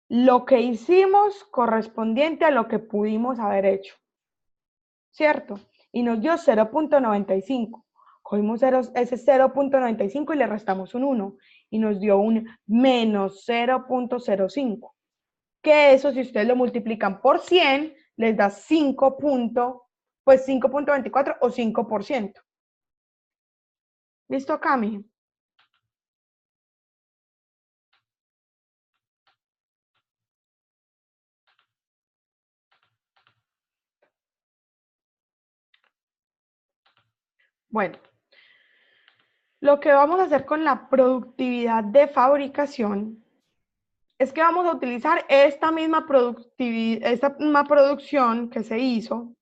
lo que hicimos correspondiente a lo que pudimos haber hecho, ¿cierto? Y nos dio 0.95. Cogimos ese 0.95 y le restamos un 1 y nos dio un menos 0.05. Que eso, si ustedes lo multiplican por 100, les da 5.24 o 5%. ¿Listo, Cami? Bueno, lo que vamos a hacer con la productividad de fabricación es que vamos a utilizar esta misma producción que se hizo,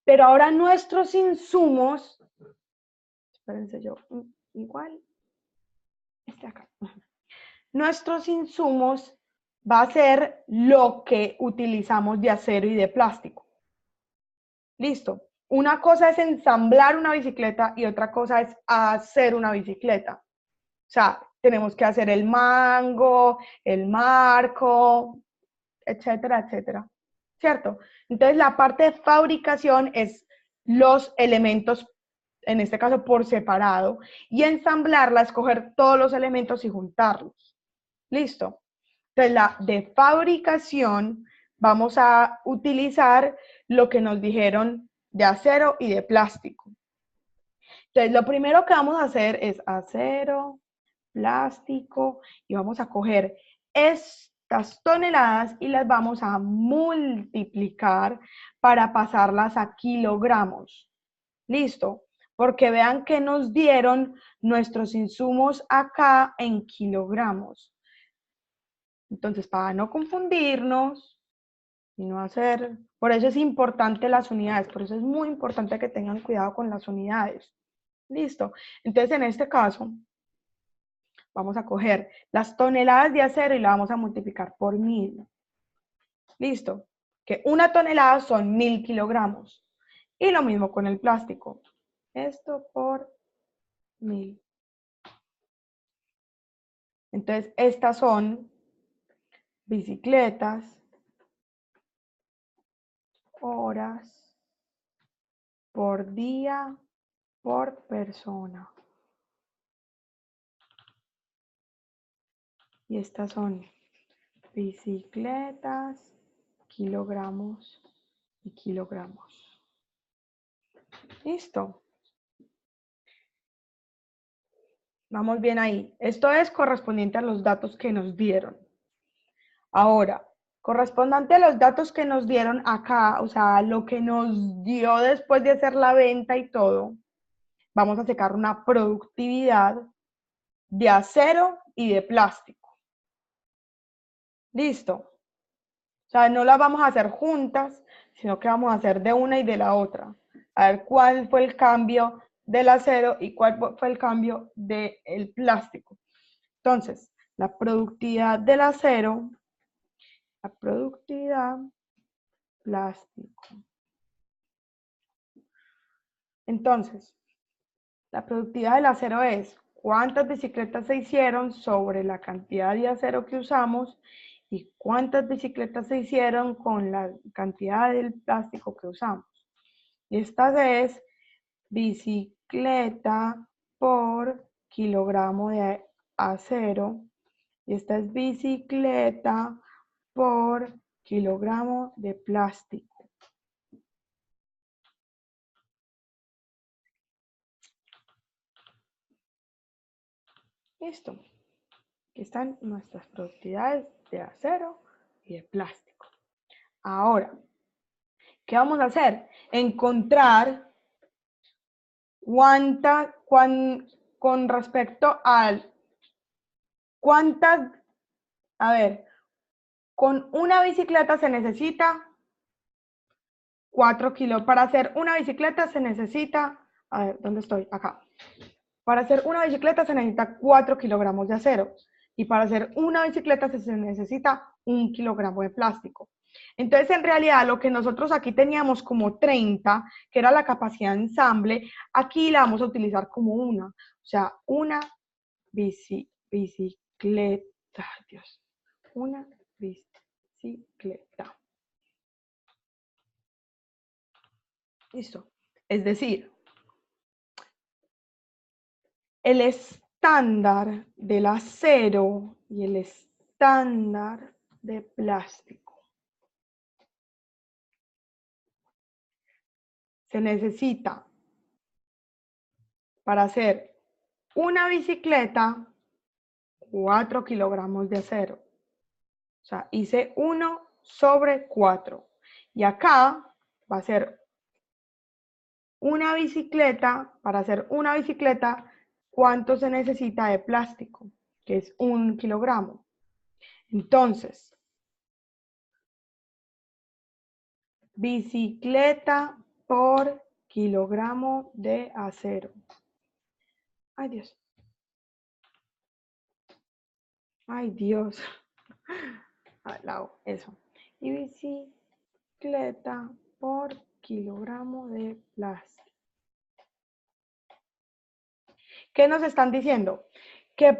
pero ahora nuestros insumos, espérense yo, igual, acá. Nuestros insumos va a ser lo que utilizamos de acero y de plástico. Listo. Una cosa es ensamblar una bicicleta y otra cosa es hacer una bicicleta. O sea, tenemos que hacer el mango, el marco, etcétera, etcétera. ¿Cierto? Entonces, la parte de fabricación es los elementos, en este caso por separado, y ensamblarla es coger todos los elementos y juntarlos. ¿Listo? Entonces, la de fabricación, vamos a utilizar lo que nos dijeron de acero y de plástico. Entonces, lo primero que vamos a hacer es acero, plástico, y vamos a coger estas toneladas y las vamos a multiplicar para pasarlas a kilogramos. ¿Listo? Porque vean que nos dieron nuestros insumos acá en kilogramos. Entonces, para no confundirnos y no hacer... Por eso es importante las unidades, por eso es muy importante que tengan cuidado con las unidades. ¿Listo? Entonces, en este caso, vamos a coger las toneladas de acero y la vamos a multiplicar por 1000. ¿Listo? Que una tonelada son 1000 kilogramos. Y lo mismo con el plástico. Esto por 1000. Entonces, estas son bicicletas, horas, por día, por persona. Y estas son bicicletas, kilogramos y kilogramos. ¿Listo? Vamos bien ahí. Esto es correspondiente a los datos que nos dieron. Ahora, correspondiente a los datos que nos dieron acá, o sea, lo que nos dio después de hacer la venta y todo, vamos a sacar una productividad de acero y de plástico. ¿Listo? O sea, no las vamos a hacer juntas, sino que vamos a hacer de una y de la otra. A ver cuál fue el cambio del acero y cuál fue el cambio del plástico. Entonces, la productividad del acero, la productividad plástico. Entonces, la productividad del acero es cuántas bicicletas se hicieron sobre la cantidad de acero que usamos y cuántas bicicletas se hicieron con la cantidad del plástico que usamos. Y esta es bicicleta por kilogramo de acero. Y esta es bicicleta por kilogramo de plástico. Listo. Aquí están nuestras productividades de acero y de plástico. Ahora, ¿qué vamos a hacer? Encontrar con respecto al cuántas, a ver, con una bicicleta se necesita 4 kilos. Para hacer una bicicleta se necesita, a ver, ¿dónde estoy? Acá. Para hacer una bicicleta se necesita 4 kilogramos de acero. Y para hacer una bicicleta se necesita 1 kilogramo de plástico. Entonces, en realidad, lo que nosotros aquí teníamos como 30, que era la capacidad de ensamble, aquí la vamos a utilizar como una. O sea, una bicicleta. Dios. Una bicicleta. Listo. Es decir, el estándar del acero y el estándar de plástico. Se necesita para hacer una bicicleta 4 kilogramos de acero. O sea, hice 1/4. Y acá va a ser una bicicleta, para hacer una bicicleta, ¿cuánto se necesita de plástico? Que es 1 kilogramo. Entonces, bicicleta por kilogramo de acero. Ay, Dios. Ay, Dios. Al lado, eso. Y bicicleta por kilogramo de plástico. ¿Qué nos están diciendo? Que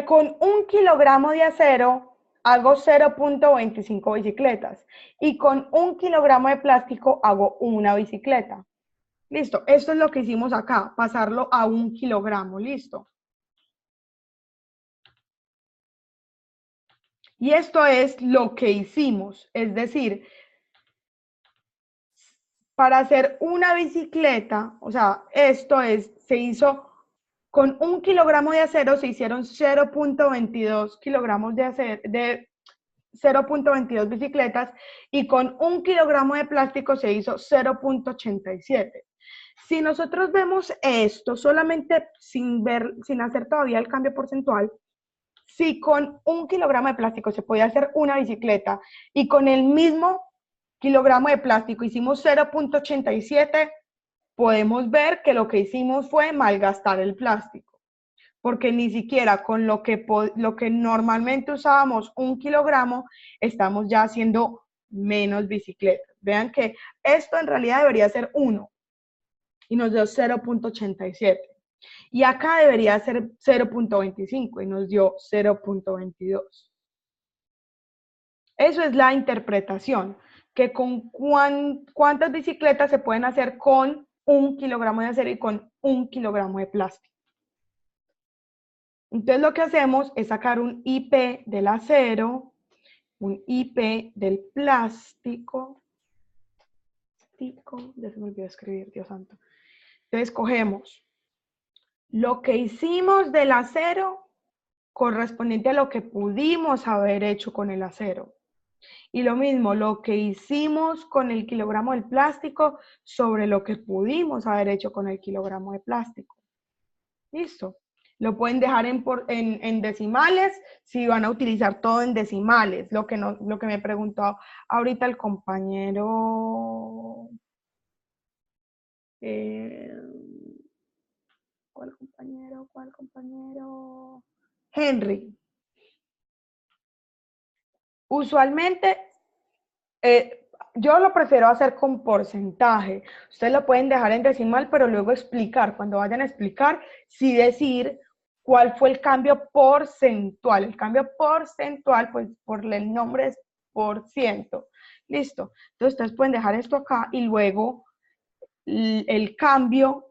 con 1 kilogramo de acero hago 0.25 bicicletas y con 1 kilogramo de plástico hago una bicicleta. Listo, esto es lo que hicimos acá, pasarlo a 1 kilogramo, listo. Y esto es lo que hicimos, es decir, para hacer una bicicleta, o sea, se hizo con 1 kilogramo de acero, se hicieron 0.22 kilogramos de acero, de 0.22 bicicletas, y con 1 kilogramo de plástico se hizo 0.87. Si nosotros vemos esto solamente sin hacer todavía el cambio porcentual, si con 1 kilogramo de plástico se podía hacer una bicicleta y con el mismo kilogramo de plástico hicimos 0.87, podemos ver que lo que hicimos fue malgastar el plástico, porque ni siquiera con lo que normalmente usábamos 1 kilogramo, estamos ya haciendo menos bicicletas. Vean que esto en realidad debería ser 1 y nos dio 0.87. Y acá debería ser 0.25 y nos dio 0.22. Eso es la interpretación, que con cuántas bicicletas se pueden hacer con 1 kilogramo de acero y con 1 kilogramo de plástico. Entonces lo que hacemos es sacar un IP del acero, un IP del plástico. Ya se me olvidó escribir, Dios santo. Entonces cogemos lo que hicimos del acero correspondiente a lo que pudimos haber hecho con el acero. Y lo mismo, lo que hicimos con el kilogramo del plástico sobre lo que pudimos haber hecho con el kilogramo de plástico. ¿Listo? Lo pueden dejar en decimales si van a utilizar todo en decimales. Lo que me preguntó ahorita el compañero... ¿Cuál compañero? Henry. Usualmente, yo lo prefiero hacer con porcentaje. Ustedes lo pueden dejar en decimal, pero luego explicar. Cuando vayan a explicar, sí decir cuál fue el cambio porcentual. El cambio porcentual, pues por el nombre es por ciento. Listo. Entonces, ustedes pueden dejar esto acá y luego el cambio,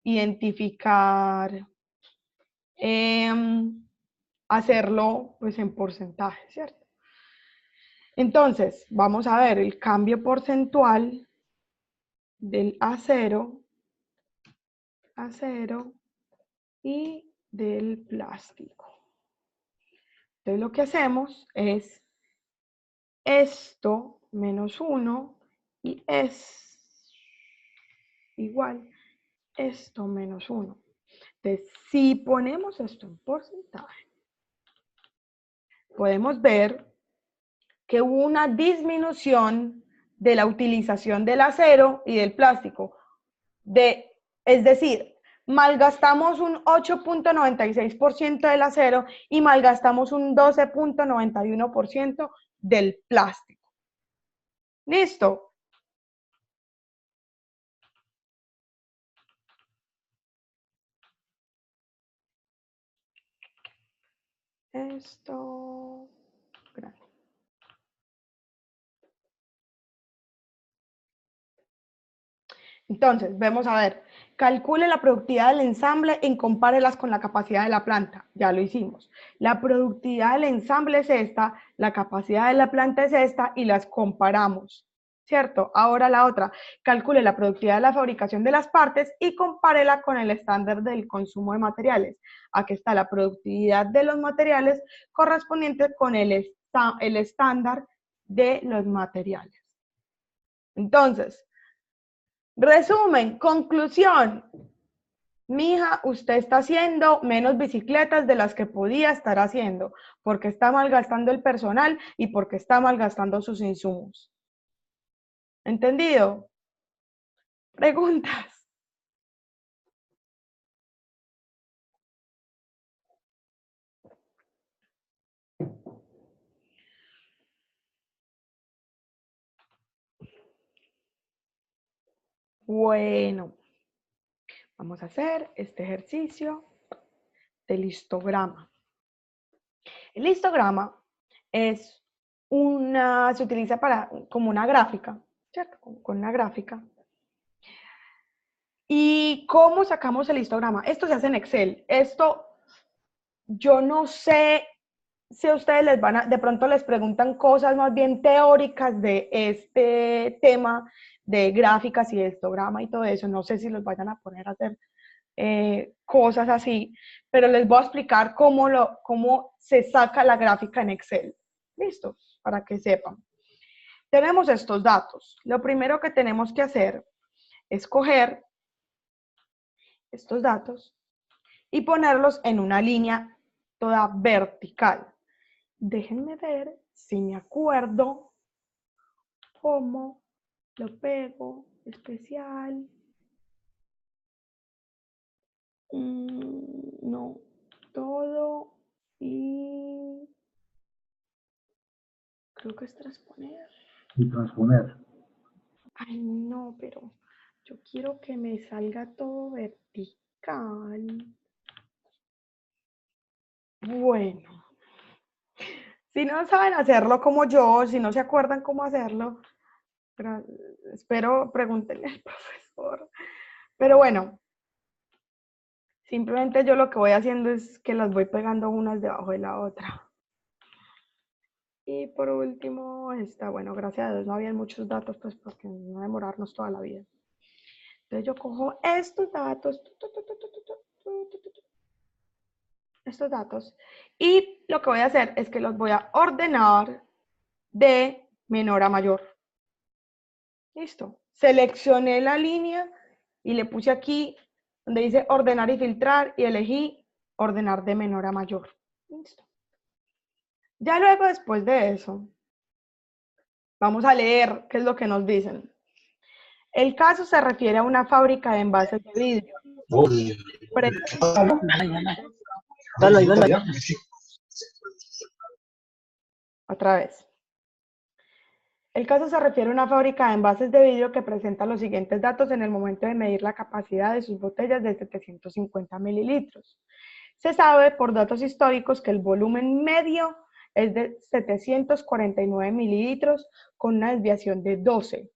identificar, hacerlo pues en porcentaje, ¿cierto? Entonces, vamos a ver el cambio porcentual del acero y del plástico. Entonces, lo que hacemos es esto menos 1 y es igual esto menos 1. Entonces, si ponemos esto en porcentaje, podemos ver que hubo una disminución de la utilización del acero y del plástico. Es decir, malgastamos un 8.96% del acero y malgastamos un 12.91% del plástico. ¿Listo? Esto... Gracias. Entonces, vamos a ver Calcule la productividad del ensamble y compárelas con la capacidad de la planta. Ya lo hicimos. La productividad del ensamble es esta, la capacidad de la planta es esta y las comparamos. ¿Cierto? Ahora la otra. Calcule la productividad de la fabricación de las partes y compárela con el estándar del consumo de materiales. Aquí está la productividad de los materiales correspondiente con el estándar de los materiales. Entonces, resumen, conclusión. Mija, usted está haciendo menos bicicletas de las que podía estar haciendo, porque está malgastando el personal y porque está malgastando sus insumos. ¿Entendido? ¿Preguntas? Bueno, vamos a hacer este ejercicio del histograma. El histograma es se utiliza como una gráfica, ¿cierto? Con una gráfica. ¿Y cómo sacamos el histograma? Esto se hace en Excel. Esto, yo no sé si a ustedes de pronto les preguntan cosas más bien teóricas de este tema de gráficas y de histograma y todo eso. No sé si los vayan a poner a hacer cosas así, pero les voy a explicar cómo se saca la gráfica en Excel. ¿Listo? Para que sepan. Tenemos estos datos. Lo primero que tenemos que hacer es coger estos datos y ponerlos en una línea toda vertical. Déjenme ver si me acuerdo cómo lo pego, especial. No, todo y creo que es transponer. Y transponer. Ay, no, pero yo quiero que me salga todo vertical. Bueno, si no saben hacerlo como yo, si no se acuerdan cómo hacerlo, espero pregúntenle al profesor. Pero bueno, simplemente yo lo que voy haciendo es que las voy pegando unas debajo de la otra. Y por último, bueno, gracias a Dios no habían muchos datos, pues porque no demorarnos toda la vida. Entonces yo cojo estos datos, y lo que voy a hacer es que los voy a ordenar de menor a mayor. Listo. Seleccioné la línea y le puse aquí donde dice ordenar y filtrar y elegí ordenar de menor a mayor. Listo. Ya luego, después de eso, vamos a leer qué es lo que nos dicen. El caso se refiere a una fábrica de envases de vidrio. Otra vez. El caso se refiere a una fábrica de envases de vidrio que presenta los siguientes datos en el momento de medir la capacidad de sus botellas de 750 mililitros. Se sabe por datos históricos que el volumen medio es de 749 mililitros con una desviación de 12.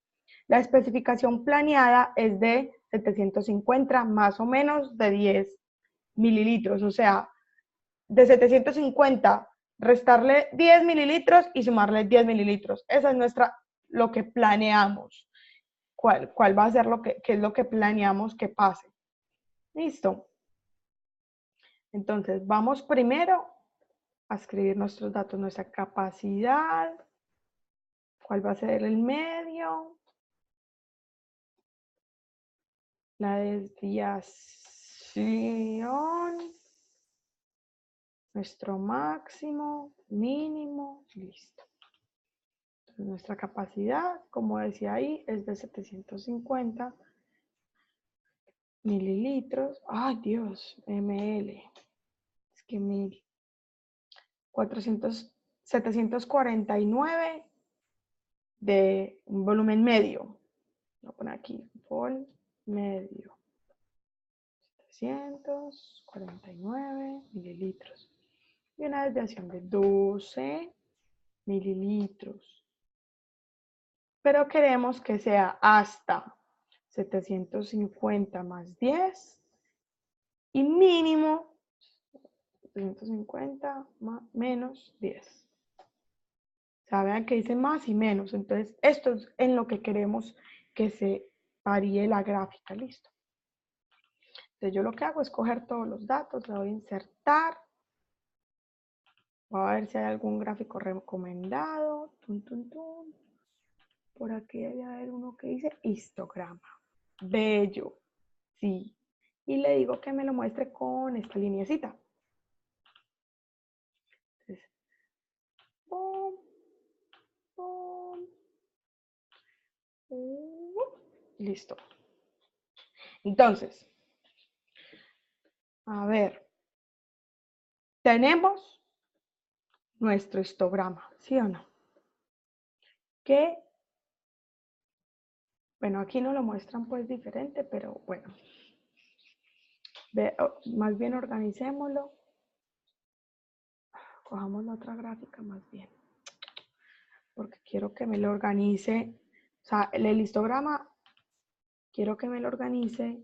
La especificación planeada es de 750 más o menos de 10 mililitros, o sea, de 750 restarle 10 mililitros y sumarle 10 mililitros. Esa es lo que planeamos. ¿Cuál va a ser qué es lo que planeamos que pase? Listo. Entonces, vamos primero a escribir nuestros datos, nuestra capacidad, cuál va a ser el medio, la desviación, nuestro máximo, mínimo, listo. Entonces, nuestra capacidad, como decía ahí, es de 750 mililitros. Ay, Dios, ml. Es que 749 de un volumen medio. Voy a poner aquí, vol medio. 749 mililitros. Y una desviación de 12 mililitros. Pero queremos que sea hasta 750 más 10 y mínimo 750 menos 10. O sea, vean que dice más y menos. Entonces, esto es en lo que queremos que se varíe la gráfica. Listo. Entonces, yo lo que hago es coger todos los datos, le doy a insertar. Voy a ver si hay algún gráfico recomendado. Tun, tun, tun. Por aquí debe haber uno que dice histograma. Bello. Sí. Y le digo que me lo muestre con esta lineecita. Entonces, pum, pum, pum. Listo. Entonces, a ver, tenemos nuestro histograma, ¿sí o no? Que, bueno, aquí no lo muestran pues diferente, pero bueno. Más bien organicémoslo. Cojamos la otra gráfica más bien. Porque quiero que me lo organice, o sea, el histograma, quiero que me lo organice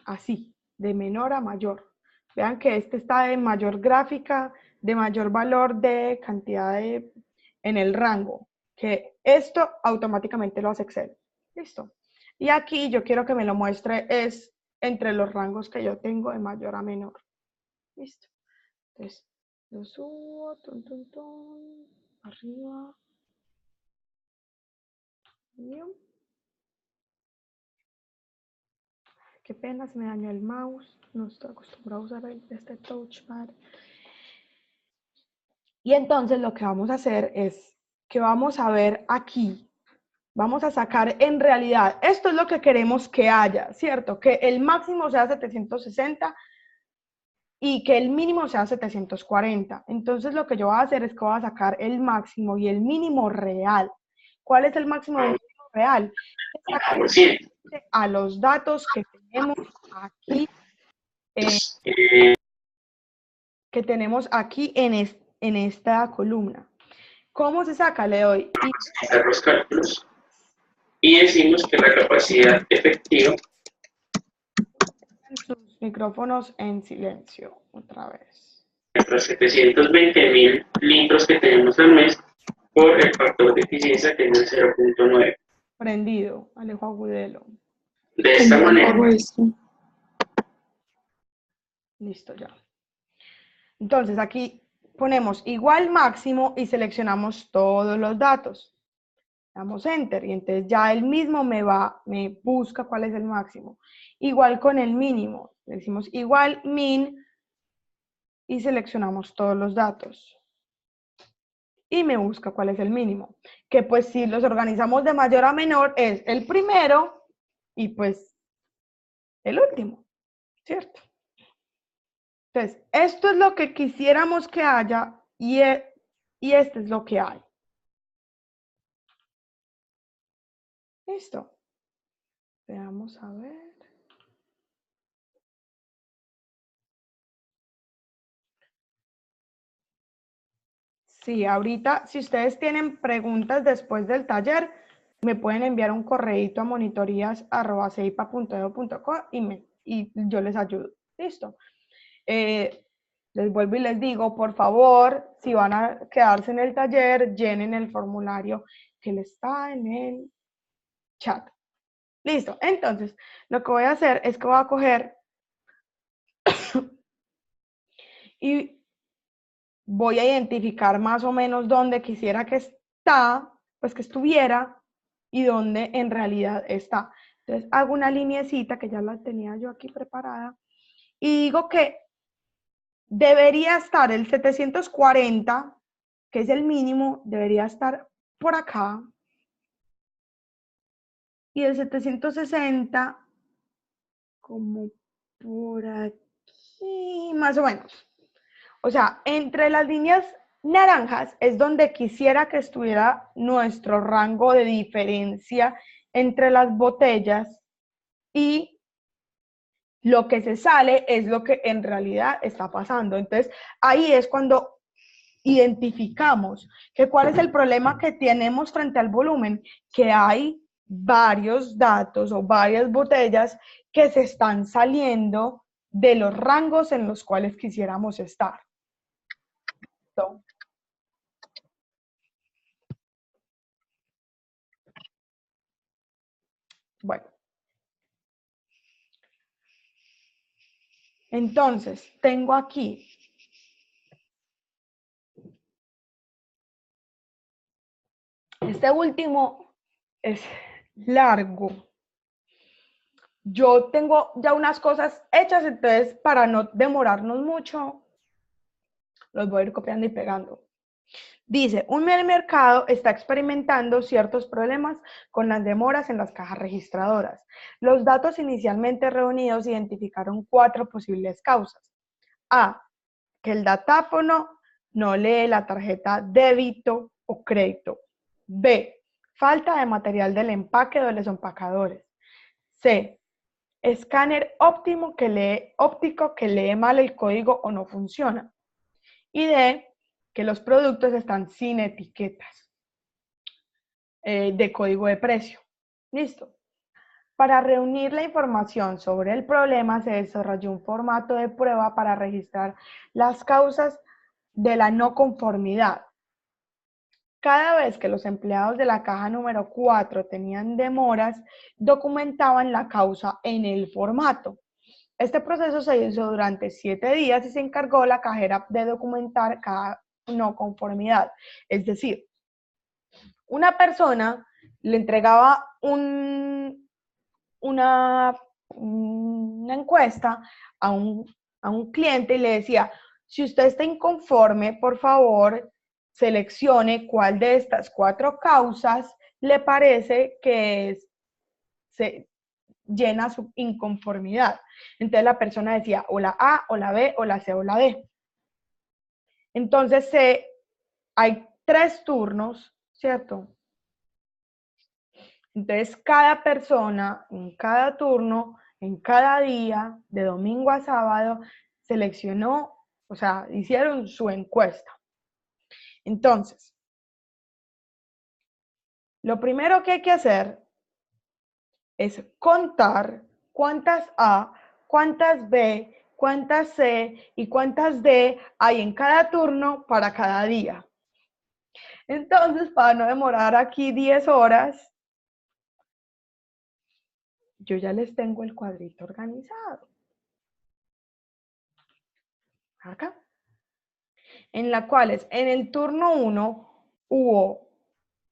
así, de menor a mayor. Vean que este está de mayor gráfica, de mayor valor de cantidad en el rango, que esto automáticamente lo hace Excel. Listo. Y aquí yo quiero que me lo muestre es entre los rangos que yo tengo de mayor a menor. Listo. Entonces, lo subo, tun, tun, tun, arriba. Bien. Qué pena, se me dañó el mouse. No estoy acostumbrado a usar este touchpad. Y entonces lo que vamos a hacer es que vamos a ver aquí, vamos a sacar en realidad, esto es lo que queremos que haya, ¿cierto? Que el máximo sea 760 y que el mínimo sea 740. Entonces lo que yo voy a hacer es que voy a sacar el máximo y el mínimo real. ¿Cuál es el máximo y el mínimo real? A los datos que tenemos aquí, en esta columna. ¿Cómo se saca? Le doy los cálculos y decimos que la capacidad efectiva. Sus micrófonos en silencio, otra vez. Los 720.000 litros que tenemos al mes por el factor de eficiencia que es el 0.9. Prendido, Alejo Agudelo. De esta manera. Listo ya. Entonces aquí ponemos igual máximo y seleccionamos todos los datos. Damos enter y entonces ya el mismo me busca cuál es el máximo. Igual con el mínimo. Decimos igual min y seleccionamos todos los datos. Y me busca cuál es el mínimo. Que pues si los organizamos de mayor a menor es el primero y pues el último, ¿cierto? Entonces, esto es lo que quisiéramos que haya y este es lo que hay. Listo. Veamos a ver. Sí, ahorita, si ustedes tienen preguntas después del taller, me pueden enviar un correíto a monitorías@ceipa.edu.co y yo les ayudo. Listo. Les vuelvo y les digo, por favor, si van a quedarse en el taller, llenen el formulario que les está en el chat. Listo. Entonces, lo que voy a hacer es que voy a coger y voy a identificar más o menos dónde quisiera que estuviera y dónde en realidad está. Entonces hago una lineecita que ya la tenía yo aquí preparada y digo que debería estar el 740, que es el mínimo, debería estar por acá y el 760 como por aquí, más o menos. O sea, entre las líneas naranjas es donde quisiera que estuviera nuestro rango de diferencia entre las botellas y lo que se sale es lo que en realidad está pasando. Entonces, ahí es cuando identificamos que cuál es el problema que tenemos frente al volumen, que hay varios datos o varias botellas que se están saliendo de los rangos en los cuales quisiéramos estar. ¿Listo? Bueno. Entonces, tengo aquí este último es largo. Yo tengo ya unas cosas hechas, entonces para no demorarnos mucho, los voy a ir copiando y pegando. Dice, un mercado está experimentando ciertos problemas con las demoras en las cajas registradoras. Los datos inicialmente reunidos identificaron 4 posibles causas. A, que el datáfono no lee la tarjeta débito o crédito. B, falta de material del empaque de los empacadores. C, escáner óptico que lee mal el código o no funciona. Y D, que los productos están sin etiquetas de código de precio. Listo. Para reunir la información sobre el problema se desarrolló un formato de prueba para registrar las causas de la no conformidad. Cada vez que los empleados de la caja número 4 tenían demoras, documentaban la causa en el formato. Este proceso se hizo durante 7 días y se encargó la cajera de documentar cada no conformidad. Es decir, una persona le entregaba una encuesta a un cliente y le decía, si usted está inconforme, por favor, seleccione cuál de estas 4 causas le parece que se llena su inconformidad. Entonces la persona decía o la A, o la B, o la C, o la D. Entonces hay 3 turnos, ¿cierto? Entonces cada persona en cada turno, en cada día, de domingo a sábado, seleccionó, o sea, hicieron su encuesta. Entonces, lo primero que hay que hacer es contar cuántas A, cuántas B, cuántas C y cuántas D hay en cada turno para cada día. Entonces, para no demorar aquí 10 horas, yo ya les tengo el cuadrito organizado. Acá. En las cuales en el turno 1 hubo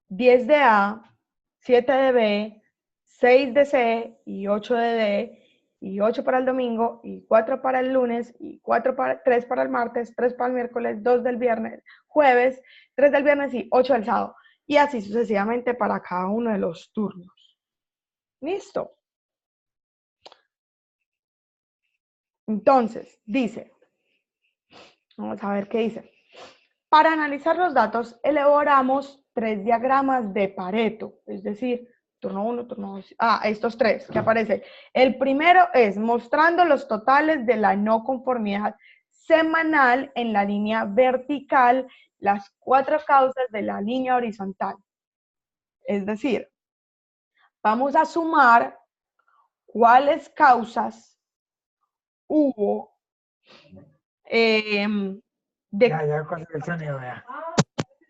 10 de A, 7 de B, 6 de C y 8 de D, y 8 para el domingo, y 4 para el lunes, y 3 para el martes, 3 para el miércoles, 2 del viernes, jueves, 3 del viernes y 8 del sábado. Y así sucesivamente para cada uno de los turnos. ¿Listo? Entonces, dice, vamos a ver qué dice. Para analizar los datos, elaboramos 3 diagramas de Pareto, es decir, turno 1, turno 2, estos 3 que aparecen. El primero es mostrando los totales de la no conformidad semanal en la línea vertical, las 4 causas de la línea horizontal. Es decir, vamos a sumar cuáles causas hubo Ya conseguí el sonido, ya.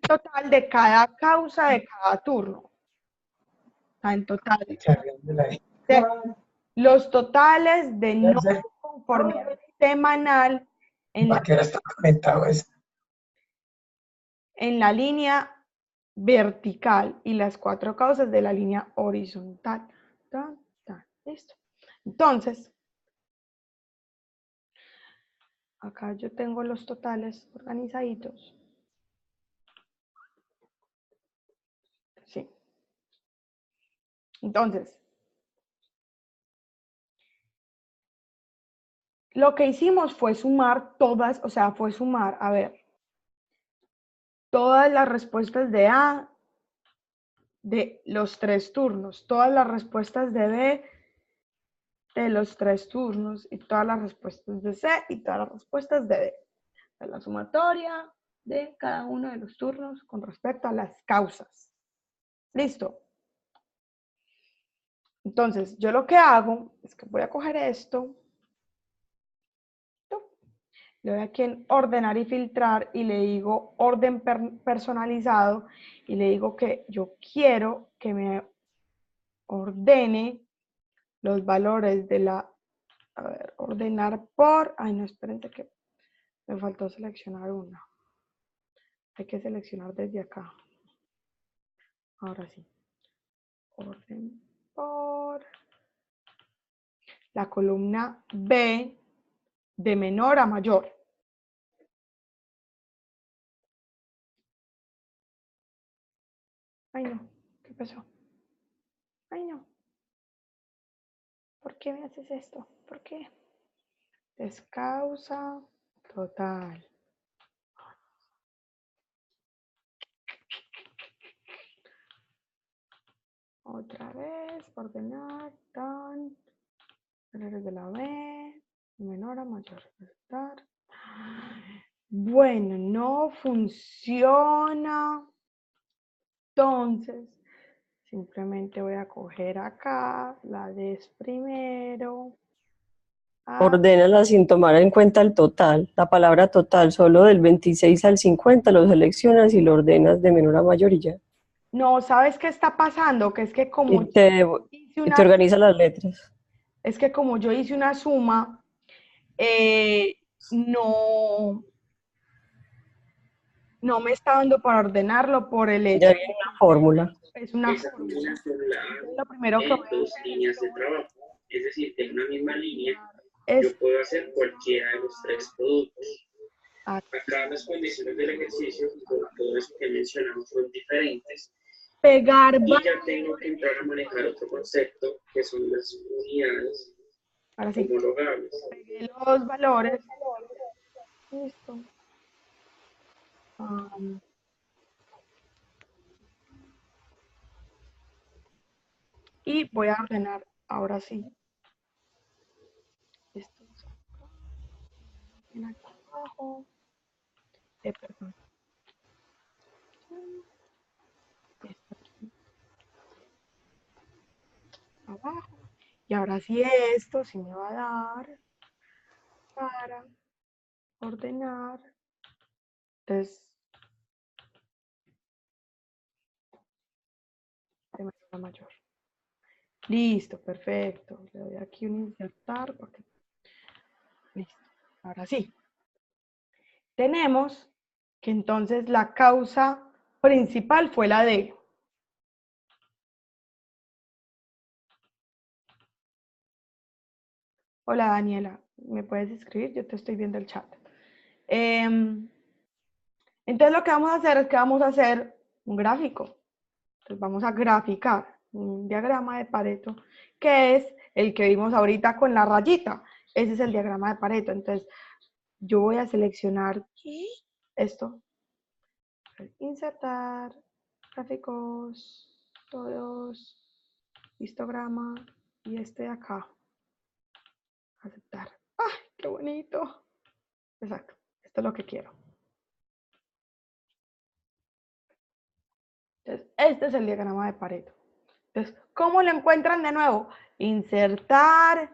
total de cada causa de cada turno. En total. Los totales de no conformidad semanal en la línea vertical y las 4 causas de la línea horizontal. Listo. Entonces, acá yo tengo los totales organizaditos. Sí. Entonces, lo que hicimos fue sumar todas, o sea, fue sumar, a ver, todas las respuestas de A de los 3 turnos, todas las respuestas de B de los 3 turnos y todas las respuestas de C y todas las respuestas de D. O sea, la sumatoria de cada uno de los turnos con respecto a las causas. ¿Listo? Entonces, yo lo que hago es que voy a coger esto, le doy aquí en ordenar y filtrar y le digo orden personalizado y le digo que yo quiero que me ordene los valores de la, a ver, ordenar por, ay no, espérense que me faltó seleccionar una. Hay que seleccionar desde acá. Ahora sí. Orden por la columna B de menor a mayor. Ay no, ¿qué pasó? Ay no. ¿Por qué me haces esto? ¿Por qué? Descausa total. Otra vez, ordenar, tan, valores de la B, menor a mayor, restar. Bueno, no funciona. Entonces, simplemente voy a coger acá, la des primero. Ordénala sin tomar en cuenta el total, la palabra total, solo del 26 al 50 lo seleccionas y lo ordenas de menor a mayor y ya. No, ¿sabes qué está pasando? Que es que como Y te, hice y te una, organiza las letras. es que como yo hice una suma, no, no me está dando para ordenarlo por el hecho Ya de viene que una fórmula. es una Esa fórmula. combinación la Entonces, hago lo primero que voy en a dos hacer líneas de trabajo. Es decir, en una misma línea es yo puedo hacer cualquiera de los tres productos. aquí, Acá las condiciones del ejercicio, por todo eso que mencionamos, son diferentes. pegar Y ya valores. tengo que entrar a manejar otro concepto, que son las unidades Ahora sí, homologables. pegué los valores. Listo. Y voy a ordenar ahora sí. Esto es acá, en aquí abajo. Perdón. Esto aquí abajo. Y ahora sí esto sí me va a dar para ordenar. Entonces, de menor a mayor. Listo, perfecto. Le doy aquí un insertar porque... Listo. Ahora sí. Tenemos que entonces la causa principal fue la D. Hola Daniela, ¿me puedes escribir? Yo te estoy viendo el chat. Entonces lo que vamos a hacer es que vamos a hacer un gráfico. Entonces vamos a graficar un diagrama de Pareto, que es el que vimos ahorita con la rayita. Ese es el diagrama de Pareto. Entonces yo voy a seleccionar esto. Insertar, gráficos, todos, histograma y este de acá. Aceptar. ¡Ay, qué bonito! Exacto, esto es lo que quiero. Entonces, este es el diagrama de Pareto. Entonces, ¿cómo lo encuentran de nuevo? Insertar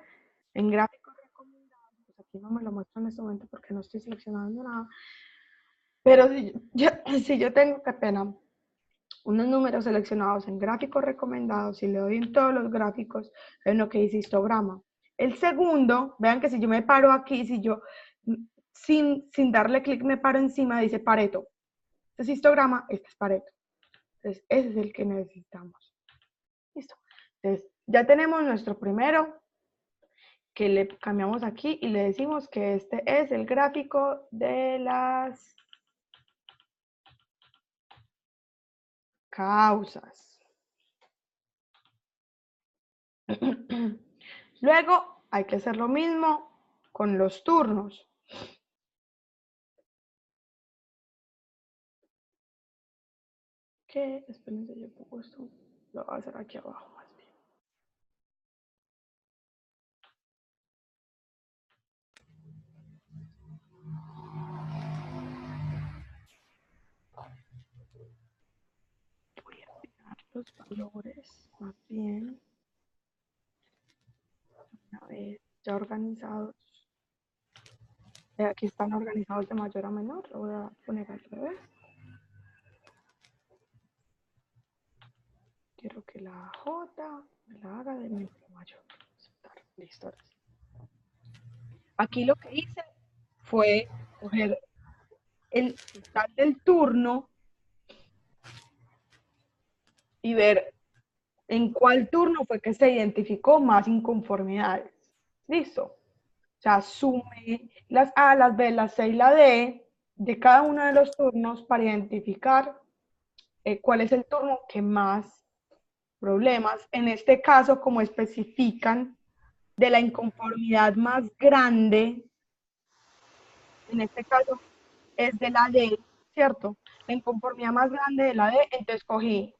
en gráficos recomendados. Pues aquí no me lo muestro en este momento porque no estoy seleccionando nada. Pero si yo tengo, qué pena, unos números seleccionados en gráficos recomendados, si le doy en todos los gráficos, es lo que dice histograma. El segundo, vean que si yo me paro aquí, si yo sin darle clic me paro encima, dice Pareto. Este es histograma, este es Pareto. Entonces, ese es el que necesitamos. Listo. Entonces, ya tenemos nuestro primero, que le cambiamos aquí y le decimos que este es el gráfico de las causas. Luego hay que hacer lo mismo con los turnos. Que, espérense, yo pongo esto, lo voy a hacer aquí abajo más bien. Voy a pegar los valores más bien. Una vez ya organizados. Aquí están organizados de mayor a menor. Lo voy a poner al revés. Quiero que la J me la haga de menor a mayor. Aceptar. Listo. Ahora sí. Aquí lo que hice fue coger el total del turno y ver en cuál turno fue que se identificó más inconformidades. Listo. O sea, sumé las A, las B, las C y la D de cada uno de los turnos para identificar cuál es el turno que más problemas. En este caso, como especifican, de la inconformidad más grande, en este caso es de la D, ¿cierto? La inconformidad más grande de la D, entonces cogí,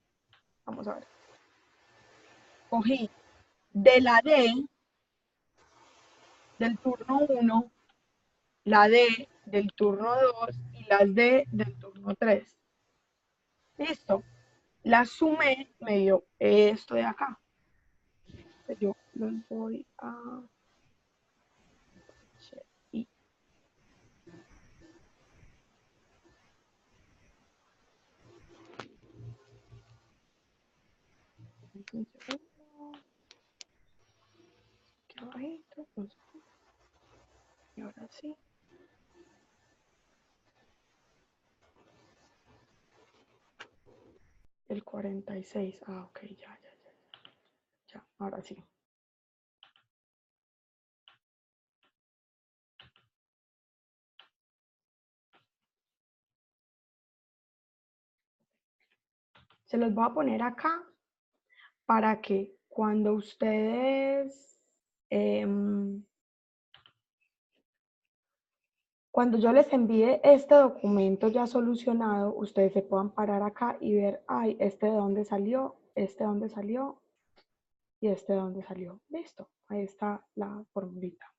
vamos a ver, cogí de la D del turno 1, la D del turno 2 y las D del turno 3. Listo. La sumé, me dio esto de acá. Yo los voy a... Y un segundo. Aquí abajito. Y ahora sí. El 46. Ah, ok, ya. Ya, ahora sí. Se los voy a poner acá para que cuando ustedes, cuando yo les envíe este documento ya solucionado, ustedes se puedan parar acá y ver, ay, este de dónde salió, este de dónde salió y este de dónde salió. Listo, ahí está la formulita.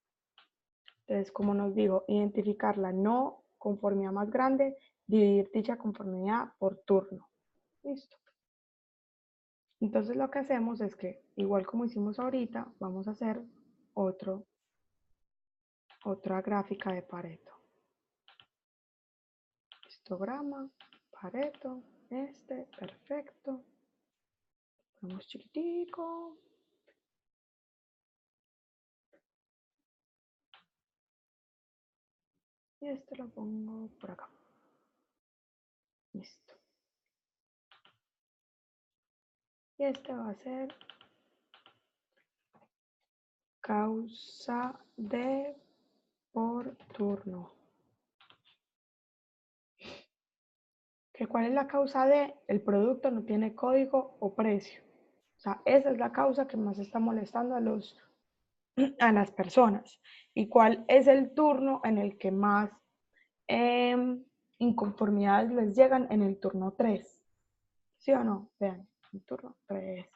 Entonces, como nos dijo, identificar la no conformidad más grande, dividir dicha conformidad por turno. Listo. Entonces lo que hacemos es que, igual como hicimos ahorita, vamos a hacer otra gráfica de Pareto. Histograma, Pareto, perfecto. Ponemos chiquitico. Y lo pongo por acá. Listo. Y va a ser causa D por turno. ¿Cuál es la causa D? El producto no tiene código o precio. O sea, esa es la causa que más está molestando a las personas. ¿Y cuál es el turno en el que más inconformidades les llegan? En el turno 3. ¿Sí o no? Vean, el turno 3.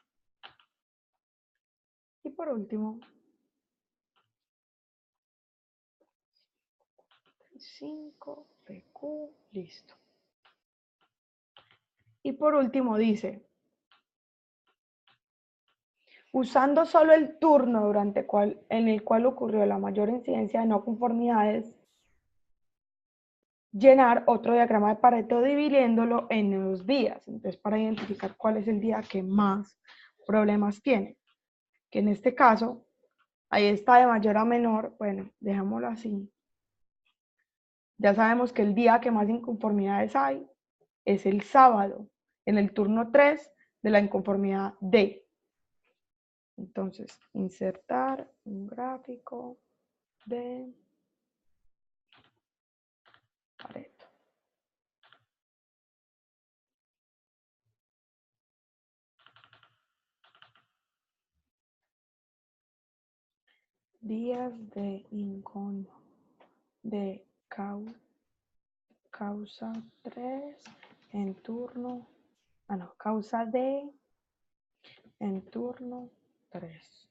Y por último, 5, PQ, listo. Y por último dice, usando solo el turno en el cual ocurrió la mayor incidencia de no conformidades, llenar otro diagrama de Pareto dividiéndolo en los días. Entonces, para identificar cuál es el día que más problemas tiene. Que en este caso, ahí está de mayor a menor. Bueno, dejémoslo así. Ya sabemos que el día que más inconformidades hay es el sábado, en el turno 3 de la inconformidad D. Entonces, insertar un gráfico de Pareto. Días de de causa 3 en turno, causa D en turno 3.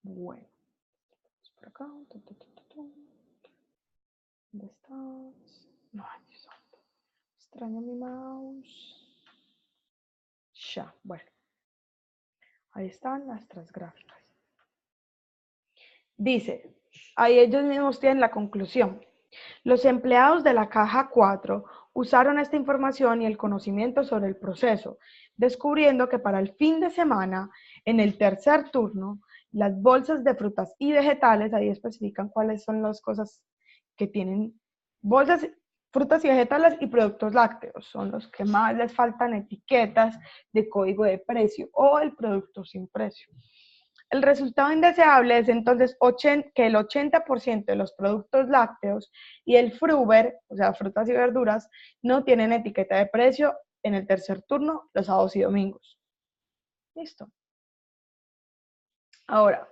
Bueno, por acá. ¿Dónde estás? No, extraño mi mouse. Ya, bueno. Ahí están las 3 gráficas. Dice, ahí ellos mismos tienen la conclusión. Los empleados de la caja 4 usaron esta información y el conocimiento sobre el proceso, descubriendo que para el fin de semana, en el tercer turno, las bolsas de frutas y vegetales, ahí especifican cuáles son las cosas que tienen bolsas, frutas y vegetales y productos lácteos, son los que más les faltan etiquetas de código de precio o el producto sin precio. El resultado indeseable es entonces que el 80% de los productos lácteos y el Fruver, o sea, frutas y verduras, no tienen etiqueta de precio en el tercer turno, los sábados y domingos. Listo. Ahora,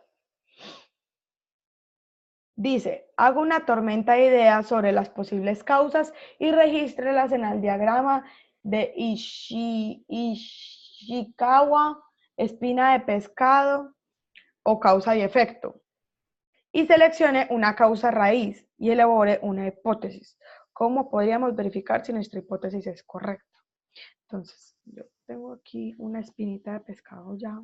dice, haga una tormenta de ideas sobre las posibles causas y regístrelas en el diagrama de Ishikawa, espina de pescado o causa y efecto. Y seleccione una causa raíz y elabore una hipótesis. ¿Cómo podríamos verificar si nuestra hipótesis es correcta? Entonces, yo tengo aquí una espinita de pescado ya.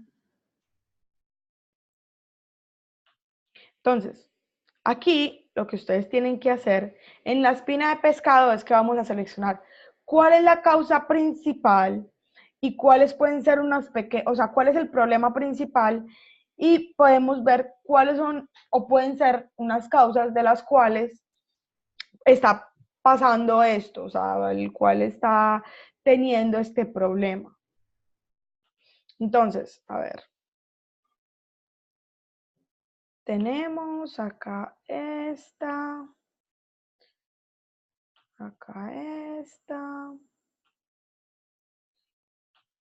Entonces, aquí lo que ustedes tienen que hacer en la espina de pescado es que vamos a seleccionar cuál es la causa principal y cuáles pueden ser unas pequeñas, o sea, cuál es el problema principal y podemos ver cuáles son o pueden ser unas causas de las cuales está pasando esto, o sea, el cual está teniendo este problema. Entonces, a ver. Tenemos acá esta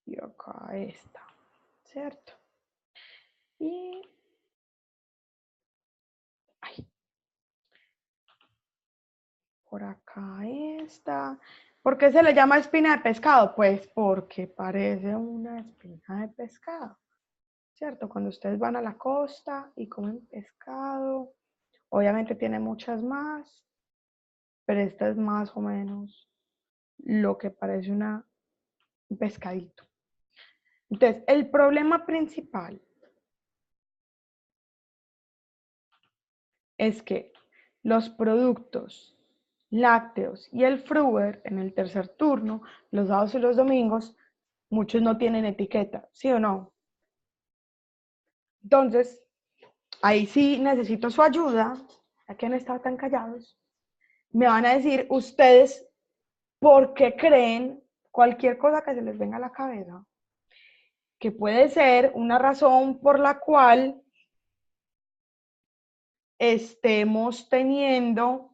y acá esta, ¿cierto? Y ay, por acá esta. ¿Por qué se le llama espina de pescado? Pues porque parece una espina de pescado, ¿cierto? Cuando ustedes van a la costa y comen pescado, obviamente tiene muchas más, pero esta es más o menos lo que parece un pescadito. Entonces, el problema principal es que los productos lácteos y el Fruver en el tercer turno, los sábados y los domingos, muchos no tienen etiqueta, ¿sí o no? Entonces, ahí sí necesito su ayuda, ya que han estado tan callados. Me van a decir ustedes por qué creen cualquier cosa que se les venga a la cabeza, que puede ser una razón por la cual estemos teniendo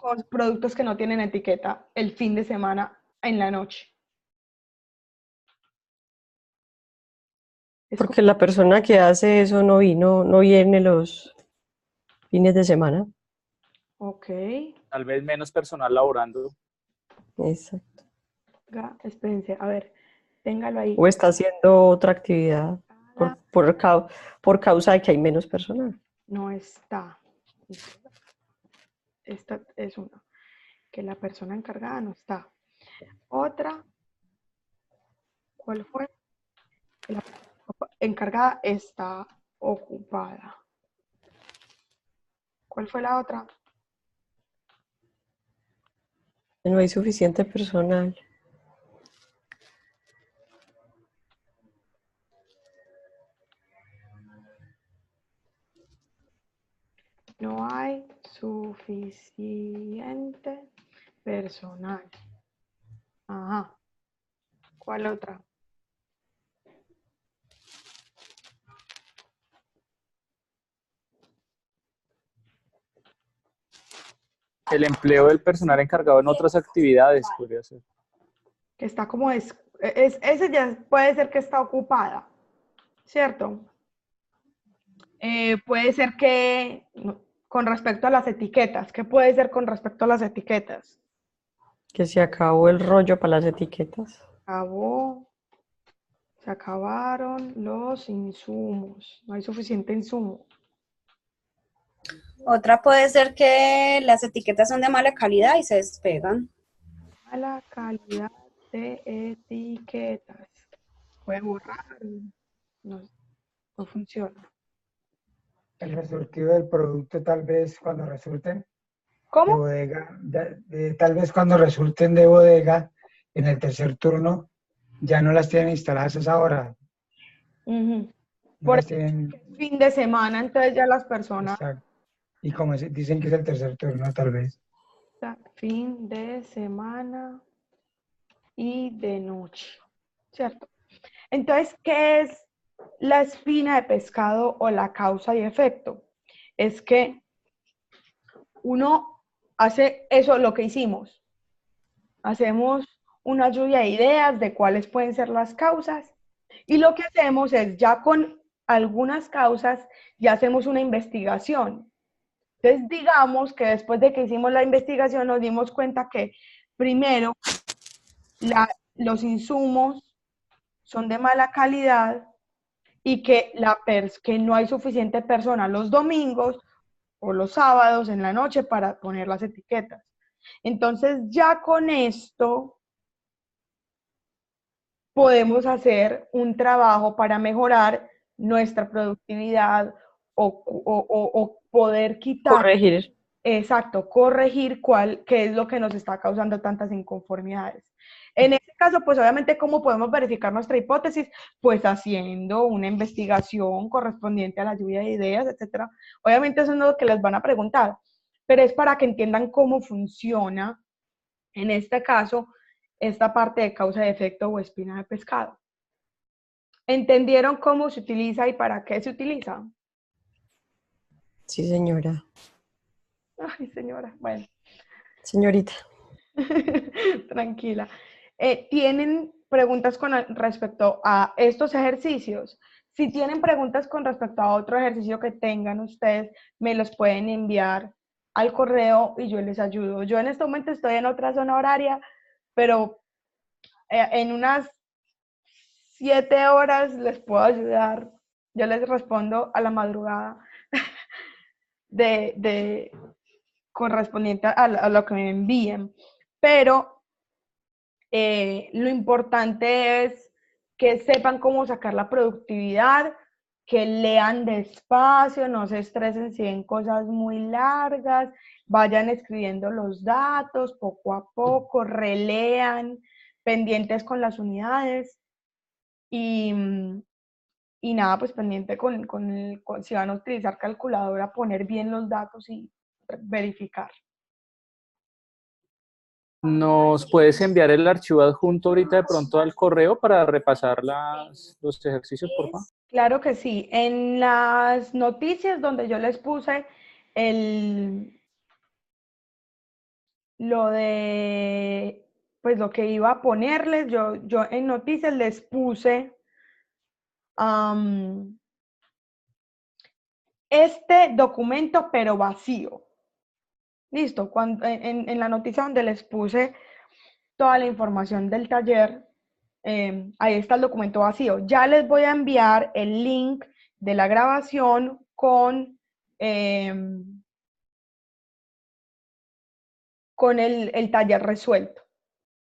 con productos que no tienen etiqueta el fin de semana en la noche. Porque la persona que hace eso no viene los fines de semana. Ok. Tal vez menos personal laborando. Exacto. Espérense, a ver, téngalo ahí. O está haciendo otra actividad por causa de que hay menos personal. No está. Esta es una. Que la persona encargada no está. Otra. ¿Cuál fue? Que la persona encargada está ocupada. ¿Cuál fue la otra? No hay suficiente personal. No hay suficiente personal. Ajá. ¿Cuál otra? El empleo del personal encargado en otras actividades podría ser. Que está como ese ya puede ser que está ocupada, ¿cierto? Puede ser que con respecto a las etiquetas, ¿qué puede ser con respecto a las etiquetas? Que se acabó el rollo para las etiquetas. Se acabaron los insumos, no hay suficiente insumo. Otra puede ser que las etiquetas son de mala calidad y se despegan. Mala calidad de etiquetas. puede borrar, no, no funciona. El resurtido del producto tal vez cuando resulten de ¿Cómo? bodega, tal vez cuando resulten de bodega en el tercer turno, ya no las tienen instaladas a esa hora. Ujú. No Por las eso tienen, es fin de semana, entonces ya las personas, exacto. Y como dicen que es el tercer turno, tal vez. fin de semana y de noche, ¿cierto? Entonces, ¿qué es la espina de pescado o la causa y efecto? Es que uno hace eso, lo que hicimos. Hacemos una lluvia de ideas de cuáles pueden ser las causas y lo que hacemos es ya con algunas causas ya hacemos una investigación. Entonces digamos que después de que hicimos la investigación nos dimos cuenta que primero los insumos son de mala calidad y que, que no hay suficiente persona los domingos o los sábados en la noche para poner las etiquetas. Entonces ya con esto podemos hacer un trabajo para mejorar nuestra productividad o poder quitar, Corregir. exacto, corregir qué es lo que nos está causando tantas inconformidades. En este caso, pues obviamente, ¿cómo podemos verificar nuestra hipótesis? Pues haciendo una investigación correspondiente a la lluvia de ideas, etcétera. Obviamente eso no es lo que les van a preguntar, pero es para que entiendan cómo funciona, en este caso, esta parte de causa de efecto o espina de pescado. ¿Entendieron cómo se utiliza y para qué se utiliza? Sí, señora. Ay, señora, bueno. Señorita. Tranquila. ¿Tienen preguntas con respecto a estos ejercicios? Si tienen preguntas con respecto a otro ejercicio que tengan ustedes, me los pueden enviar al correo y yo les ayudo. Yo en este momento estoy en otra zona horaria, pero en unas 7 horas les puedo ayudar. Yo les respondo a la madrugada correspondiente a lo que me envíen. Pero lo importante es que sepan cómo sacar la productividad, que lean despacio, no se estresen si ven cosas muy largas, vayan escribiendo los datos poco a poco, relean, pendientes con las unidades y nada, pues pendiente si van a utilizar calculadora, poner bien los datos y verificar. ¿Nos puedes enviar el archivo adjunto ahorita de pronto al correo para repasar los ejercicios, por favor? Claro que sí. En las noticias donde yo les puse pues lo que iba a ponerles, yo en noticias les puse este documento pero vacío. Listo, en la noticia donde les puse toda la información del taller, ahí está el documento vacío. Ya les voy a enviar el link de la grabación con el taller resuelto.